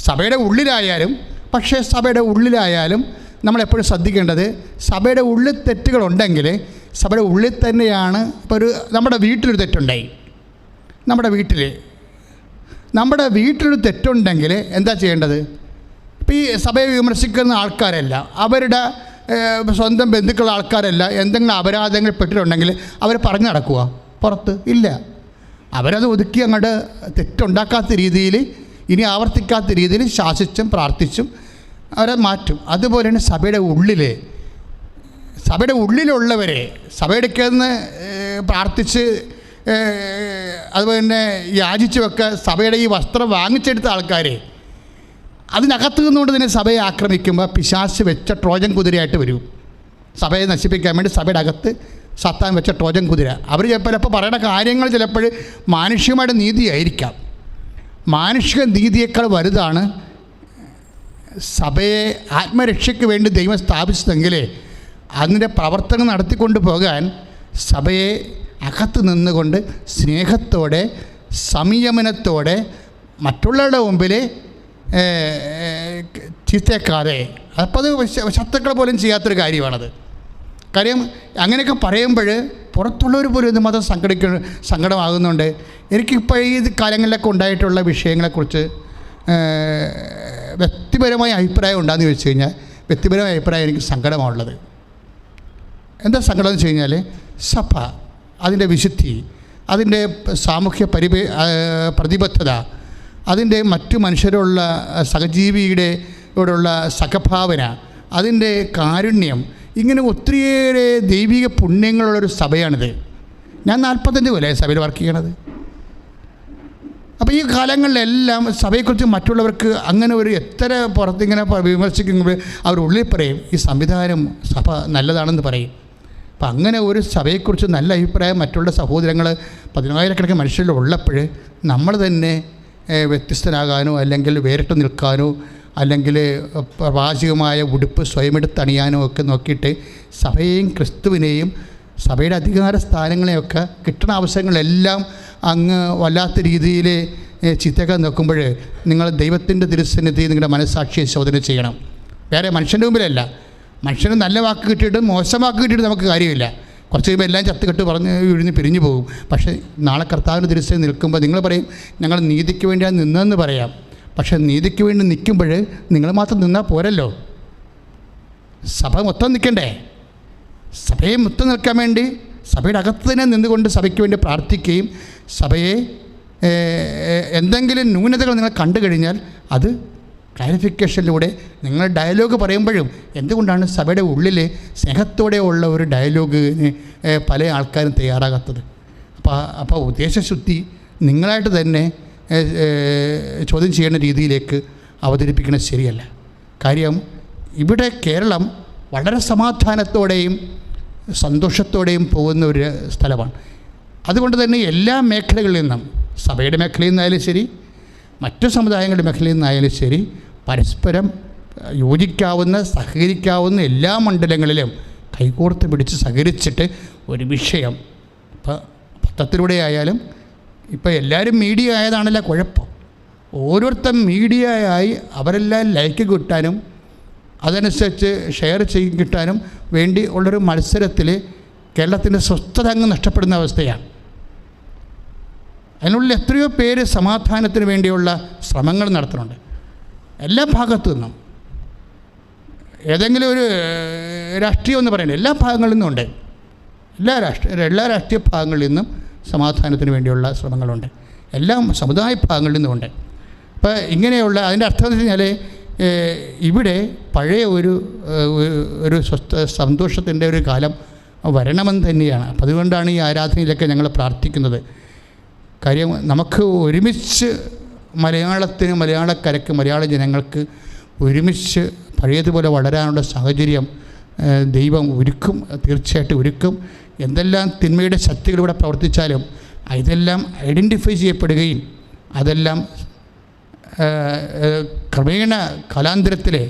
സഭയുടെ ഉള്ളിലായാലും. പക്ഷേ സഭയുടെ ഉള്ളിലായാലും നമ്മളെപ്പോഴും ശ്രദ്ധിക്കേണ്ടത്, സഭയുടെ ഉള്ളിൽ തെറ്റുകളുണ്ടെങ്കിൽ സഭയുടെ ഉള്ളിൽ തന്നെയാണ്. ഇപ്പോൾ നമ്മുടെ വീട്ടിലൊരു തെറ്റുണ്ടായി, നമ്മുടെ വീട്ടിലൊരു തെറ്റുണ്ടെങ്കിൽ എന്താ ചെയ്യേണ്ടത്? ഇപ്പോൾ ഈ സഭയെ വിമർശിക്കുന്ന ആൾക്കാരല്ല, അവരുടെ സ്വന്തം ബന്ധുക്കളുള്ള ആൾക്കാരല്ല എന്തെങ്കിലും അപരാധങ്ങൾ പെട്ടിട്ടുണ്ടെങ്കിൽ അവർ പറഞ്ഞു നടക്കുക പുറത്ത്? ഇല്ല. അവരത് ഒതുക്കി അങ്ങോട്ട് തെറ്റുണ്ടാക്കാത്ത രീതിയിൽ, ഇനി ആവർത്തിക്കാത്ത രീതിയിൽ ശാസിച്ചും പ്രാർത്ഥിച്ചും അവരെ മാറ്റും. അതുപോലെയാണ് സഭയുടെ ഉള്ളിലുള്ളവരെ സഭയെടുക്കുന്ന പ്രാർത്ഥിച്ച് അതുപോലെ തന്നെ യാചിച്ചുമൊക്കെ സഭയുടെ ഈ വസ്ത്രം വാങ്ങിച്ചെടുത്ത ആൾക്കാരെ അതിനകത്ത് നിന്നുകൊണ്ട് തന്നെ സഭയെ ആക്രമിക്കുമ്പോൾ പിശാച് വെച്ച ട്രോജൻ കുതിരയായിട്ട് വരും. സഭയെ നശിപ്പിക്കാൻ വേണ്ടി സഭയുടെ അകത്ത് സത്താൻ വെച്ച ട്രോജൻ കുതിര. അവർ ചിലപ്പോൾ പറയുന്ന കാര്യങ്ങൾ ചിലപ്പോൾ മാനുഷികമായിട്ട് നീതിയായിരിക്കാം. മാനുഷിക നീതിയേക്കാൾ വലുതാണ് സഭയെ ആത്മരക്ഷയ്ക്ക് വേണ്ടി ദൈവം സ്ഥാപിച്ചതെങ്കിൽ അതിൻ്റെ പ്രവർത്തനം നടത്തിക്കൊണ്ട് പോകാൻ സഭയെ അകത്ത് നിന്നുകൊണ്ട് സ്നേഹത്തോടെ സംയമനത്തോടെ മറ്റുള്ളവരുടെ മുമ്പിൽ ചീത്തേക്കാതെ, അപ്പോൾ അത് ശത്രുക്കൾ പോലും ചെയ്യാത്തൊരു കാര്യമാണത്. കാര്യം അങ്ങനെയൊക്കെ പറയുമ്പോൾ പുറത്തുള്ളവർ പോലും ഇത് മതം സങ്കടമാകുന്നുണ്ട്. എനിക്കിപ്പോൾ ഈ കാലങ്ങളിലൊക്കെ ഉണ്ടായിട്ടുള്ള വിഷയങ്ങളെക്കുറിച്ച് വ്യക്തിപരമായ അഭിപ്രായം ഉണ്ടാകുന്ന ചോദിച്ചു കഴിഞ്ഞാൽ, വ്യക്തിപരമായ അഭിപ്രായം എനിക്ക് സങ്കടമാണുള്ളത്. എന്താ സങ്കടം എന്ന് വെച്ച് കഴിഞ്ഞാൽ, സഭ അതിൻ്റെ വിശുദ്ധി, അതിൻ്റെ സാമൂഹ്യ പ്രതിബദ്ധത, അതിൻ്റെ മറ്റു മനുഷ്യരുള്ള സഹജീവിയോടുള്ള സഹഭാവന, അതിൻ്റെ കാരുണ്യം, ഇങ്ങനെ ഒത്തിരിയേറെ ദൈവിക പുണ്യങ്ങളുള്ളൊരു സഭയാണിത്. ഞാൻ 45 കൊല്ലമായി സഭയിൽ വർക്ക് ചെയ്യണത്. അപ്പോൾ ഈ കാലങ്ങളിലെല്ലാം സഭയെക്കുറിച്ച് മറ്റുള്ളവർക്ക് അങ്ങനെ ഒരു എത്ര പുറത്തിങ്ങനെ വിമർശിക്കുമ്പോൾ അവർ ഉള്ളിൽ പറയും ഈ സംവിധാനം സഭ നല്ലതാണെന്ന് പറയും. അപ്പം അങ്ങനെ ഒരു സഭയെക്കുറിച്ച് നല്ല അഭിപ്രായം മറ്റുള്ള സഹോദരങ്ങൾ 10,000-കണക്കിന് മനുഷ്യരിൽ ഉള്ളപ്പോൾ നമ്മൾ തന്നെ വ്യത്യസ്തനാകാനോ അല്ലെങ്കിൽ വേറിട്ട് നിൽക്കാനോ അല്ലെങ്കിൽ പ്രവാചികമായ ഉടുപ്പ് സ്വയമെടുത്തണിയാനോ ഒക്കെ നോക്കിയിട്ട് സഭയെയും ക്രിസ്തുവിനെയും സഭയുടെ അധികാര സ്ഥാനങ്ങളെയൊക്കെ കിട്ടുന്ന അവസരങ്ങളെല്ലാം അങ്ങ് വല്ലാത്ത രീതിയിൽ ചിത്തക്കാൻ നോക്കുമ്പോൾ നിങ്ങൾ ദൈവത്തിൻ്റെ തിരുസന്നിധി നിങ്ങളുടെ മനസ്സാക്ഷിയെ ശോധന ചെയ്യണം. വേറെ മനുഷ്യൻ്റെ മുമ്പിലല്ല. മനുഷ്യന് നല്ല വാക്ക് കിട്ടിയിട്ട് മോശം വാക്ക് കിട്ടിയിട്ട് നമുക്ക് കാര്യമില്ല. കുറച്ച് കഴിയുമ്പോൾ എല്ലാം ചത്തുകെട്ട് പറഞ്ഞ് വിഴുന്ന് പിരിഞ്ഞു പോകും. പക്ഷേ നാളെ കർത്താവിൻ്റെ തിരുസന്നിധി നിൽക്കുമ്പോൾ നിങ്ങൾ പറയും ഞങ്ങൾ നീതിക്ക് വേണ്ടിയാണ് നിന്നതെന്ന് പറയാം. പക്ഷേ നീതിക്ക് വേണ്ടി നിൽക്കുമ്പോൾ നിങ്ങൾ മാത്രം നിന്നാൽ പോരല്ലോ, സഭ മൊത്തം നിൽക്കണ്ടേ? സഭയെ മൊത്തം നിൽക്കാൻ വേണ്ടി സഭയുടെ അകത്ത് തന്നെ നിന്നുകൊണ്ട് സഭയ്ക്ക് വേണ്ടി പ്രാർത്ഥിക്കുകയും സഭയെ എന്തെങ്കിലും ന്യൂനതകൾ നിങ്ങൾ കണ്ടു കഴിഞ്ഞാൽ അത് ക്ലാരിഫിക്കേഷനിലൂടെ നിങ്ങൾ ഡയലോഗ് പറയുമ്പോഴും എന്തുകൊണ്ടാണ് സഭയുടെ ഉള്ളിൽ സ്നേഹത്തോടെ ഉള്ള ഒരു ഡയലോഗിന് പല ആൾക്കാരും തയ്യാറാകാത്തത്? അപ്പോൾ ഉദ്ദേശശുദ്ധി നിങ്ങളായിട്ട് തന്നെ ചോദ്യം ചെയ്യുന്ന രീതിയിലേക്ക് അവതരിപ്പിക്കുന്നത് ശരിയല്ല. കാര്യം ഇവിടെ കേരളം വളരെ സമാധാനത്തോടെയും സന്തോഷത്തോടെയും പോകുന്ന ഒരു സ്ഥലമാണ്. അതുകൊണ്ട് തന്നെ എല്ലാ മേഖലകളിൽ നിന്നും, സഭയുടെ മേഖലയിൽ നിന്നായാലും ശരി, മറ്റു സമുദായങ്ങളുടെ മേഖലയിൽ നിന്നായാലും ശരി, പരസ്പരം യോജിക്കാവുന്ന സഹകരിക്കാവുന്ന എല്ലാ മണ്ഡലങ്ങളിലും കൈകോർത്ത് പിടിച്ച് സഹകരിച്ചിട്ട് ഒരു വിഷയം, ഇപ്പോൾ പത്രത്തിലൂടെ ആയാലും ഇപ്പോൾ എല്ലാവരും മീഡിയ ആയതാണല്ലോ കുഴപ്പം. ഓരോരുത്തരും മീഡിയ ആയി അവരെല്ലാം ലൈക്ക് കിട്ടാനും അതനുസരിച്ച് ഷെയർ ചെയ്ത് കിട്ടാനും വേണ്ടി ഉള്ളൊരു മത്സരത്തിൽ കേരളത്തിൻ്റെ സ്വസ്ഥത അങ്ങ് നഷ്ടപ്പെടുന്ന അവസ്ഥയാണ്. അതിനുള്ളിൽ എത്രയോ പേര് സമാധാനത്തിന് വേണ്ടിയുള്ള ശ്രമങ്ങൾ നടത്തുന്നുണ്ട് എല്ലാ ഭാഗത്തു നിന്നും. ഏതെങ്കിലും ഒരു രാഷ്ട്രീയം എന്ന് പറയുന്നത് എല്ലാ ഭാഗങ്ങളിൽ നിന്നുമുണ്ട്. എല്ലാ രാഷ്ട്രീയ ഭാഗങ്ങളിൽ നിന്നും സമാധാനത്തിന് വേണ്ടിയുള്ള ശ്രമങ്ങളുണ്ട്. എല്ലാ സമുദായ ഭാഗങ്ങളിൽ നിന്നുമുണ്ട്. അപ്പോൾ ഇങ്ങനെയുള്ള അതിൻ്റെ അർത്ഥം എന്ന് വെച്ച് കഴിഞ്ഞാൽ ഇവിടെ പഴയ ഒരു സന്തോഷത്തിൻ്റെ ഒരു കാലം വരണമെന്ന് തന്നെയാണ്. അപ്പം അതുകൊണ്ടാണ് ഈ ആരാധനയിലൊക്കെ ഞങ്ങൾ പ്രാർത്ഥിക്കുന്നത്. കാര്യം നമുക്ക് ഒരുമിച്ച് മലയാളക്കരയ്ക്ക് മലയാള ജനങ്ങൾക്ക് ഒരുമിച്ച് പഴയതുപോലെ വളരാനുള്ള സാഹചര്യം ദൈവം ഒരുക്കും, തീർച്ചയായിട്ടും ഒരുക്കും. എന്തെല്ലാം തിന്മയുടെ ശക്തികൾ ഇവിടെ പ്രവർത്തിച്ചാലും ഇതെല്ലാം ഐഡൻറ്റിഫൈ ചെയ്യപ്പെടുകയും അതെല്ലാം ക്രമേണ കാലാന്തരത്തിലെ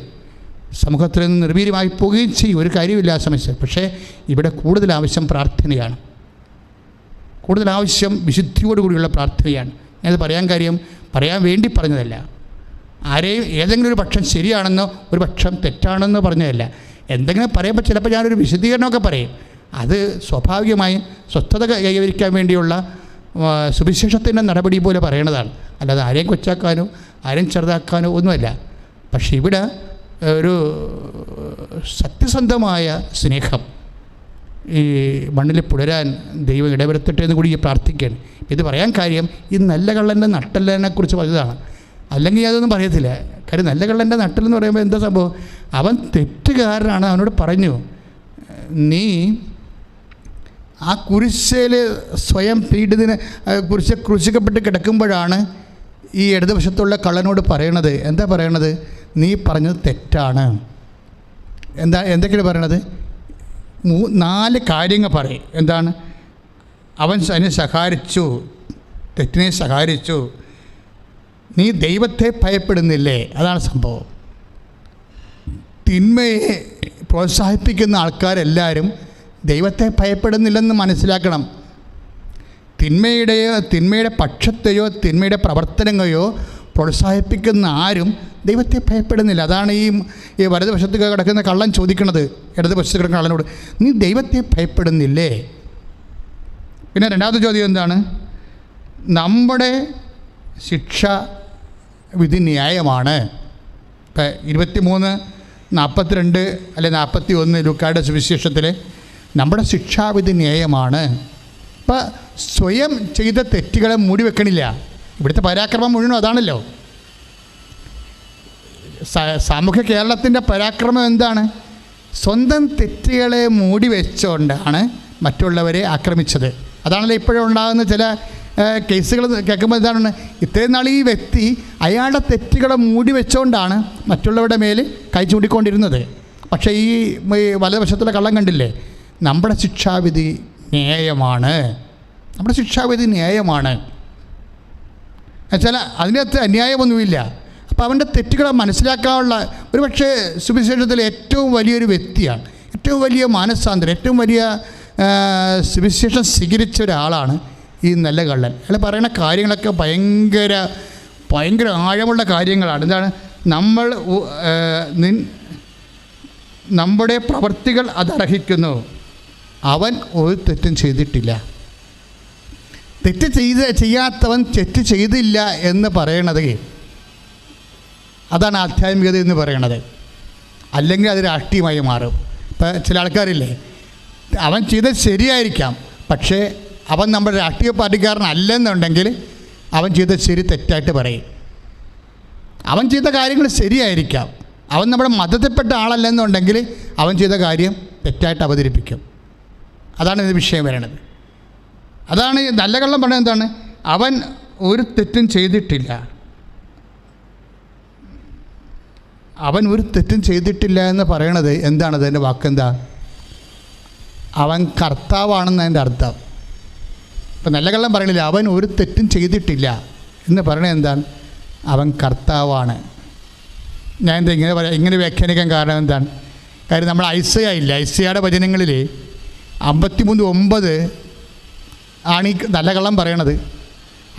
സമൂഹത്തിൽ നിന്ന് നിർവീര്യമായി പോവുകയും ചെയ്യും. ഒരു കാര്യമില്ല ആ സമയത്ത്. പക്ഷേ ഇവിടെ കൂടുതൽ ആവശ്യം പ്രാർത്ഥനയാണ്, കൂടുതൽ ആവശ്യം വിശുദ്ധിയോടുകൂടിയുള്ള പ്രാർത്ഥനയാണ്. ഞാനത് പറയാൻ വേണ്ടി പറഞ്ഞതല്ല. ആരെയും ഏതെങ്കിലും ഒരു പക്ഷം ശരിയാണെന്നോ ഒരു പക്ഷം തെറ്റാണെന്നോ പറഞ്ഞതല്ല. എന്തെങ്കിലും പറയുമ്പോൾ ചിലപ്പോൾ ഞാനൊരു വിശദീകരണമൊക്കെ പറയും. അത് സ്വാഭാവികമായും സ്വസ്ഥത കൈവരിക്കാൻ വേണ്ടിയുള്ള സുവിശേഷത്തിൻ്റെ നടപടി പോലെ പറയണതാണ്. അല്ലാതെ ആരെയും കൊച്ചാക്കാനോ ആരെയും ചെറുതാക്കാനോ ഒന്നുമല്ല. പക്ഷേ ഇവിടെ ഒരു സത്യസന്ധമായ സ്നേഹം ഈ മണ്ണിൽ പുലരാൻ ദൈവം ഇടവരുത്തട്ടെ എന്ന് കൂടി പ്രാർത്ഥിക്കുകയാണ്. ഇത് പറയാൻ കാര്യം ഈ നല്ല കള്ളൻ്റെ നട്ടലിനെ കുറിച്ച് പറഞ്ഞതാണ്. അല്ലെങ്കിൽ അതൊന്നും പറയത്തില്ല. കാര്യം നല്ല കള്ളൻ്റെ നട്ടലെന്ന് പറയുമ്പോൾ എന്താ സംഭവം? അവൻ തെറ്റുകാരനാണ്. അവനോട് പറഞ്ഞു, നീ ആ കുരിശയിൽ സ്വയം ക്രൂശിക്കപ്പെട്ട് കിടക്കുമ്പോഴാണ് ഈ ഇടതുവശത്തുള്ള കള്ളനോട് പറയണത്. എന്താ പറയണത്? നീ പറഞ്ഞത് തെറ്റാണ്. എന്തൊക്കെയാണ് പറയണത്? 4 കാര്യങ്ങൾ പറയും. എന്താണ്? അവൻ അതിനെ സഹാരിച്ചു, തെറ്റിനെ സഹാരിച്ചു. നീ ദൈവത്തെ ഭയപ്പെടുന്നില്ലേ? അതാണ് സംഭവം. തിന്മയെ പ്രോത്സാഹിപ്പിക്കുന്ന ആൾക്കാരെല്ലാവരും ദൈവത്തെ ഭയപ്പെടുന്നില്ലെന്ന് മനസ്സിലാക്കണം. തിന്മയുടെ പക്ഷത്തെയോ തിന്മയുടെ പ്രവർത്തനങ്ങളെയോ പ്രോത്സാഹിപ്പിക്കുന്ന ആരും ദൈവത്തെ ഭയപ്പെടുന്നില്ല. അതാണ് ഈ വലതുവശത്ത് കിടക്കുന്ന കള്ളൻ ചോദിക്കുന്നത് ഇടതുവശത്ത് കിടക്കുന്ന കള്ളനോട്, നീ ദൈവത്തെ ഭയപ്പെടുന്നില്ലേ? പിന്നെ രണ്ടാമത്തെ ചോദ്യം എന്താണ്? നമ്മുടെ ശിക്ഷാവിധി ന്യായമാണ്. ഇപ്പം 23:42 അല്ലെ 41 ലൂക്കായുടെ സുവിശേഷത്തിൽ നമ്മുടെ ശിക്ഷാവിധി ന്യായമാണ്. ഇപ്പം സ്വയം ചെയ്ത തെറ്റുകളെ മൂടി വെക്കണില്ല. ഇവിടുത്തെ പരാക്രമം മുഴുവനും അതാണല്ലോ. സാമൂഹ്യ കേരളത്തിൻ്റെ പരാക്രമം എന്താണ്? സ്വന്തം തെറ്റുകളെ മൂടി വെച്ചുകൊണ്ടാണ് മറ്റുള്ളവരെ ആക്രമിച്ചത്. അതാണല്ലോ ഇപ്പോഴും ഉണ്ടാകുന്ന ചില കേസുകൾ കേൾക്കുമ്പോൾ എന്താണ്? ഇത്രയും നാൾ ഈ വ്യക്തി അയാളുടെ തെറ്റുകളെ മൂടി വെച്ചുകൊണ്ടാണ് മറ്റുള്ളവരുടെ മേൽ കൈ ചൂണ്ടിക്കൊണ്ടിരുന്നത്. പക്ഷേ ഈ വലതുവശത്തുള്ള കള്ളം കണ്ടില്ലേ? നമ്മുടെ ശിക്ഷാവിധി ന്യായമാണ്. നമ്മുടെ ശിക്ഷാവിധി ന്യായമാണ് എന്നുവെച്ചാൽ അതിനകത്ത് അന്യായമൊന്നുമില്ല. അപ്പോൾ അവൻ്റെ തെറ്റുകളെ മനസ്സിലാക്കാനുള്ള ഒരു പക്ഷേ സുവിശേഷത്തിലെ ഏറ്റവും വലിയൊരു വ്യക്തിയാണ്, ഏറ്റവും വലിയ മാനസാന്തരം, ഏറ്റവും വലിയ സുവിശേഷം സ്വീകരിച്ച ഒരാളാണ് ഈ നല്ല കള്ളൻ. അയാൾ പറയുന്ന കാര്യങ്ങളൊക്കെ ഭയങ്കര ആഴമുള്ള കാര്യങ്ങളാണ്. എന്താണ്? നമ്മുടെ പ്രവൃത്തികൾ അതർഹിക്കുന്നു. അവൻ ഒരു തെറ്റും ചെയ്തിട്ടില്ല. ചെയ്യാത്തവൻ തെറ്റ് ചെയ്തില്ല എന്ന് പറയണത് അതാണ് ആധ്യാത്മികത എന്ന് പറയണത്. അല്ലെങ്കിൽ അത് രാഷ്ട്രീയമായി മാറും. ഇപ്പം ചില ആൾക്കാരില്ലേ, അവൻ ചെയ്തത് ശരിയായിരിക്കാം, പക്ഷേ അവൻ നമ്മുടെ രാഷ്ട്രീയ പാർട്ടിക്കാരനല്ലെന്നുണ്ടെങ്കിൽ അവൻ ചെയ്ത ശരി തെറ്റായിട്ട് പറയും. അവൻ ചെയ്ത കാര്യങ്ങൾ ശരിയായിരിക്കാം, അവൻ നമ്മുടെ മതത്തിൽപ്പെട്ട ആളല്ലെന്നുണ്ടെങ്കിൽ അവൻ ചെയ്ത കാര്യം തെറ്റായിട്ട് അവതരിപ്പിക്കും. അതാണ് ഇത് വിഷയം വരണത്. അതാണ് നല്ല കള്ളം പറയുന്നത്. എന്താണ്? അവൻ ഒരു തെറ്റും ചെയ്തിട്ടില്ല, അവൻ ഒരു തെറ്റും ചെയ്തിട്ടില്ല എന്ന് പറയണത് എന്താണത്? എൻ്റെ വാക്കെന്താ? അവൻ കർത്താവാണെന്നതിൻ്റെ അർത്ഥം. ഇപ്പം നല്ല കള്ളം പറയണില്ല, അവൻ ഒരു തെറ്റും ചെയ്തിട്ടില്ല എന്ന് പറയണത് എന്താണ്? അവൻ കർത്താവാണ്. ഞാൻ എന്താ ഇങ്ങനെ വ്യാഖ്യാനിക്കാൻ കാരണം എന്താണ്? കാര്യം നമ്മൾ ഐസയ ഇല്ല, ഐസയുടെ വചനങ്ങളിൽ 53:9 ആണ് ഈ നല്ല കള്ളം പറയണത്.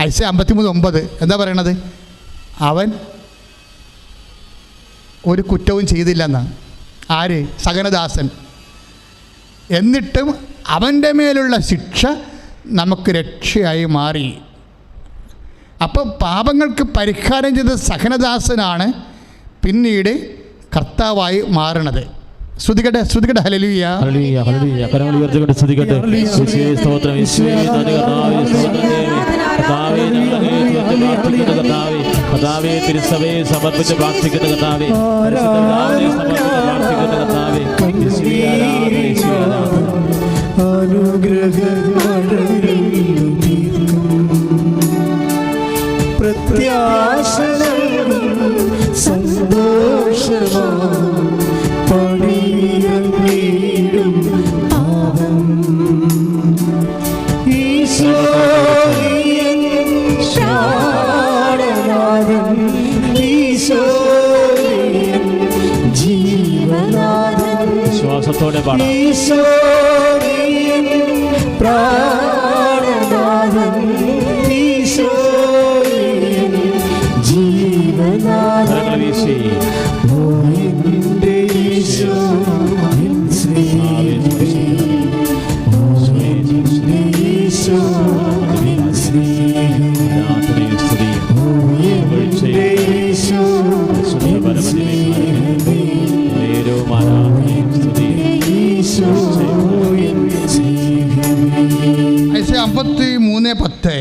ഐസയ 53:9 എന്താ പറയണത്? അവൻ ഒരു കുറ്റവും ചെയ്തില്ലെന്നാണ്. ആര്? സകനദാസൻ. എന്നിട്ടും അവൻ്റെ മേലുള്ള ശിക്ഷ നമുക്ക് രക്ഷയായി മാറി. അപ്പോൾ പാപങ്ങൾക്ക് പരിഹാരം ചെയ്ത സഹനദാസനാണ് പിന്നീട് കർത്താവായി മാറണത്. ശ്രുതികട്ടെ, ശ്രുതികട്ടെ. Hallelujah, hallelujah, hallelujah. കരങ്ങൾ ഉയർത്തിക്കൊണ്ട് സ്തുതിക്കട്ടെ. യേശുവേ സ്തോത്രം, യേശുവേ നന്ദി. കർത്താവേ സ്തോത്രം. കർത്താവേ ഞങ്ങളെ പ്രാർത്ഥിക്കുന്ന കർത്താവേ, കർത്താവേ തിരുസഭയെ സമർപ്പിച്ച് പ്രാർത്ഥിക്കുന്ന കർത്താവേ, പരിശുദ്ധനാമത്തെ സമർപ്പിച്ച് പ്രാർത്ഥിക്കുന്ന കർത്താവേ, യേശുവേ ആരാധന, യേശുവേ ആരാധന. പ്രത്യാശ സന്തോഷമാ പണിയിടും പാദം ഈശോയൻ ശാരനാഥൻ, ഈശോയൻ ജീവനാഥൻ. വിശ്വാസത്തോടെ പാടാം. ഈശോയൻ പ്രാണനാഥൻ, ഈശോയൻ ജീവനാഥൻ. ഐസയ 53:10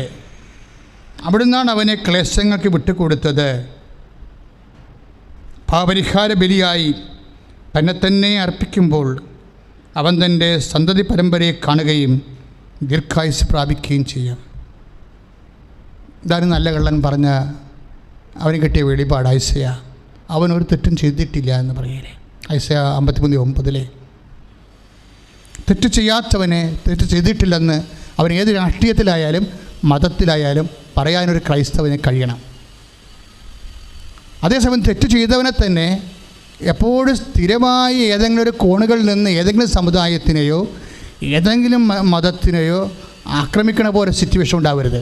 അവിടുന്നാണ് അവനെ ക്ലേശങ്ങൾക്ക് വിട്ടുകൊടുത്തത്. പാപപരിഹാര ബലിയായി തന്നെ അർപ്പിക്കുമ്പോൾ അവൻ തൻ്റെ സന്തതി പരമ്പരയെ കാണുകയും ദീർഘായുസ് പ്രാപിക്കുകയും ചെയ്യും. ഇതാണ് നല്ല കള്ളൻ പറഞ്ഞ അവന് കിട്ടിയ വെളിപാട്. ഐസയ അവൻ ഒരു തെറ്റും ചെയ്തിട്ടില്ല എന്ന് പറയലേ. ഐസയ 53:9 തെറ്റ് ചെയ്യാത്തവനെ തെറ്റ് ചെയ്തിട്ടില്ലെന്ന് അവൻ ഏത് രാഷ്ട്രീയത്തിലായാലും മതത്തിലായാലും പറയാനൊരു ക്രൈസ്തവന് കഴിയണം. അതേസമയം തെറ്റ് ചെയ്തവനെ തന്നെ എപ്പോഴും സ്ഥിരമായി ഏതെങ്കിലും ഒരു കോണുകളിൽ നിന്ന് ഏതെങ്കിലും സമുദായത്തിനെയോ ഏതെങ്കിലും മതത്തിനെയോ ആക്രമിക്കണ പോലെ സിറ്റുവേഷൻ ഉണ്ടാവരുത്.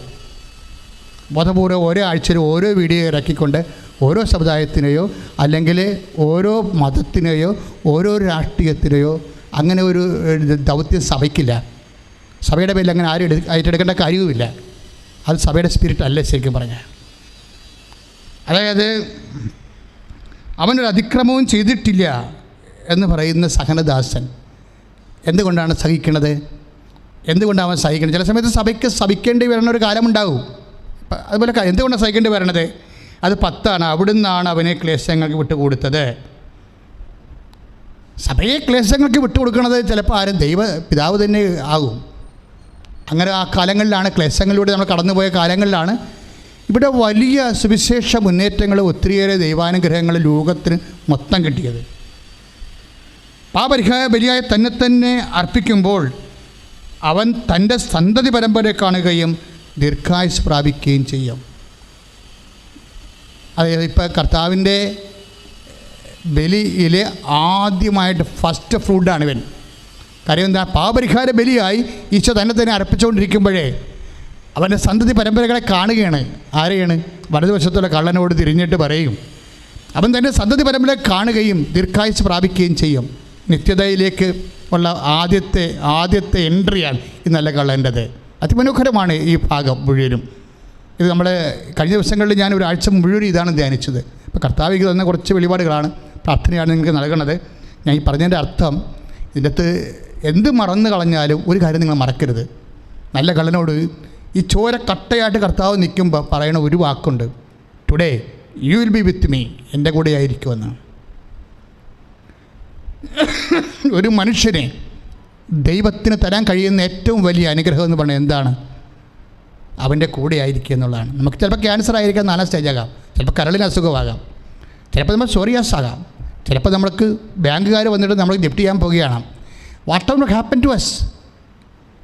ബോധപൂർവ്വം ഓരോ ആഴ്ചയിലും ഓരോ വീഡിയോ ഇറക്കിക്കൊണ്ട് ഓരോ സമുദായത്തിനെയോ അല്ലെങ്കിൽ ഓരോ മതത്തിനെയോ ഓരോ രാഷ്ട്രീയത്തിനെയോ അങ്ങനെ ഒരു ദൗത്യം സഭയ്ക്കില്ല. സഭയുടെ പേരിൽ അങ്ങനെ ആരും ഏറ്റെടുക്കേണ്ട കാര്യവുമില്ല. അത് സഭയുടെ സ്പിരിറ്റ് അല്ല ശരിക്കും പറഞ്ഞാൽ. അതായത് അവനൊരു അതിക്രമവും ചെയ്തിട്ടില്ല എന്ന് പറയുന്ന സഹനദാസൻ എന്തുകൊണ്ടാണ് സഹിക്കണത്? എന്തുകൊണ്ടാണ് അവൻ സഹിക്കുന്നത്? ചില സമയത്ത് സഭയ്ക്ക് സഹിക്കേണ്ടി വരുന്ന ഒരു കാലമുണ്ടാവും. അതുപോലെ എന്തുകൊണ്ടാണ് സഹിക്കേണ്ടി വരണത്? അത് 10 അവിടുന്നാണ് അവനെ ക്ലേശങ്ങൾക്ക് വിട്ടുകൊടുത്തത്. സഭയെ ക്ലേശങ്ങൾക്ക് വിട്ടുകൊടുക്കുന്നത് ചിലപ്പോൾ ആരും പിതാവ് തന്നെ ആകും. അങ്ങനെ ആ കാലങ്ങളിലാണ്, ക്ലേശങ്ങളിലൂടെ നമ്മൾ കടന്നുപോയ കാലങ്ങളിലാണ് ഇവിടെ വലിയ സുവിശേഷ മുന്നേറ്റങ്ങൾ, ഒത്തിരിയേറെ ദൈവാനുഗ്രഹങ്ങൾ ലോകത്തിന് മൊത്തം കിട്ടിയത്. പാപപരിഹാര ബലിയായി തന്നെ അർപ്പിക്കുമ്പോൾ അവൻ തൻ്റെ സന്തതി പരമ്പരയെ കാണുകയും ദീർഘായുസ് പ്രാപിക്കുകയും ചെയ്യും. അതായത് ഇപ്പോൾ കർത്താവിൻ്റെ ബലിയിൽ ആദ്യമായിട്ട് ഫസ്റ്റ് ഫ്രൂട്ടാണ് ഇവൻ. കാര്യം എന്താ? പാപപരിഹാര ബലിയായി ഈശോ തന്നെ അർപ്പിച്ചുകൊണ്ടിരിക്കുമ്പോഴേ അവൻ്റെ സന്തതി പരമ്പരകളെ കാണുകയാണ്. ആരെയാണ്? വലതുവശത്തുള്ള കള്ളനോട് തിരിഞ്ഞിട്ട് പറയും, അവൻ തൻ്റെ സന്തതി പരമ്പരയെ കാണുകയും ദീർഘായുസ് പ്രാപിക്കുകയും ചെയ്യും. നിത്യതയിലേക്ക് ഉള്ള ആദ്യത്തെ എൻട്രിയാണ് ഈ നല്ല കള്ളൻ്റെത്. അതിമനോഹരമാണ് ഈ ഭാഗം മുഴുവനും. ഇത് നമ്മൾ കഴിഞ്ഞ ദിവസങ്ങളിൽ ഞാൻ ഒരാഴ്ച മുഴുവൻ ഇതാണ് ധ്യാനിച്ചത്. ഇപ്പോൾ കർത്താവിക്ക് തന്ന കുറച്ച് വെളിപാടുകളാണ്, പ്രാർത്ഥനയാണ് നിങ്ങൾക്ക് നൽകുന്നത്. ഞാൻ ഈ പറഞ്ഞതിൻ്റെ അർത്ഥം, ഇതിൻ്റെ അകത്ത് എന്ത് മറന്നു കളഞ്ഞാലും ഒരു കാര്യം നിങ്ങൾ മറക്കരുത്. നല്ല കള്ളനോട് ഈ ചോര കട്ടയായിട്ട് കർത്താവ് നിൽക്കുമ്പോൾ പറയണ ഒരു വാക്കുണ്ട്, today you will be with me, എൻ്റെ കൂടെ ആയിരിക്കുമെന്ന്. ഒരു മനുഷ്യനെ ദൈവത്തിന് തരാൻ കഴിയുന്ന ഏറ്റവും വലിയ അനുഗ്രഹം എന്ന് പറഞ്ഞാൽ എന്താണ്? അവൻ്റെ കൂടെ ആയിരിക്കുക എന്നുള്ളതാണ്. നമുക്ക് ചിലപ്പോൾ ക്യാൻസർ ആയിരിക്കാം 4 സ്റ്റേജാകാം, ചിലപ്പോൾ കരളിന് അസുഖമാകാം, ചിലപ്പോൾ നമ്മൾ സോറിയാസ് ആകാം, ചിലപ്പോൾ നമ്മൾക്ക് ബാങ്കുകാർ വന്നിട്ട് നമ്മൾ ജപ്തി ചെയ്യാൻ പോവുകയാണ്. Whatever happen to us,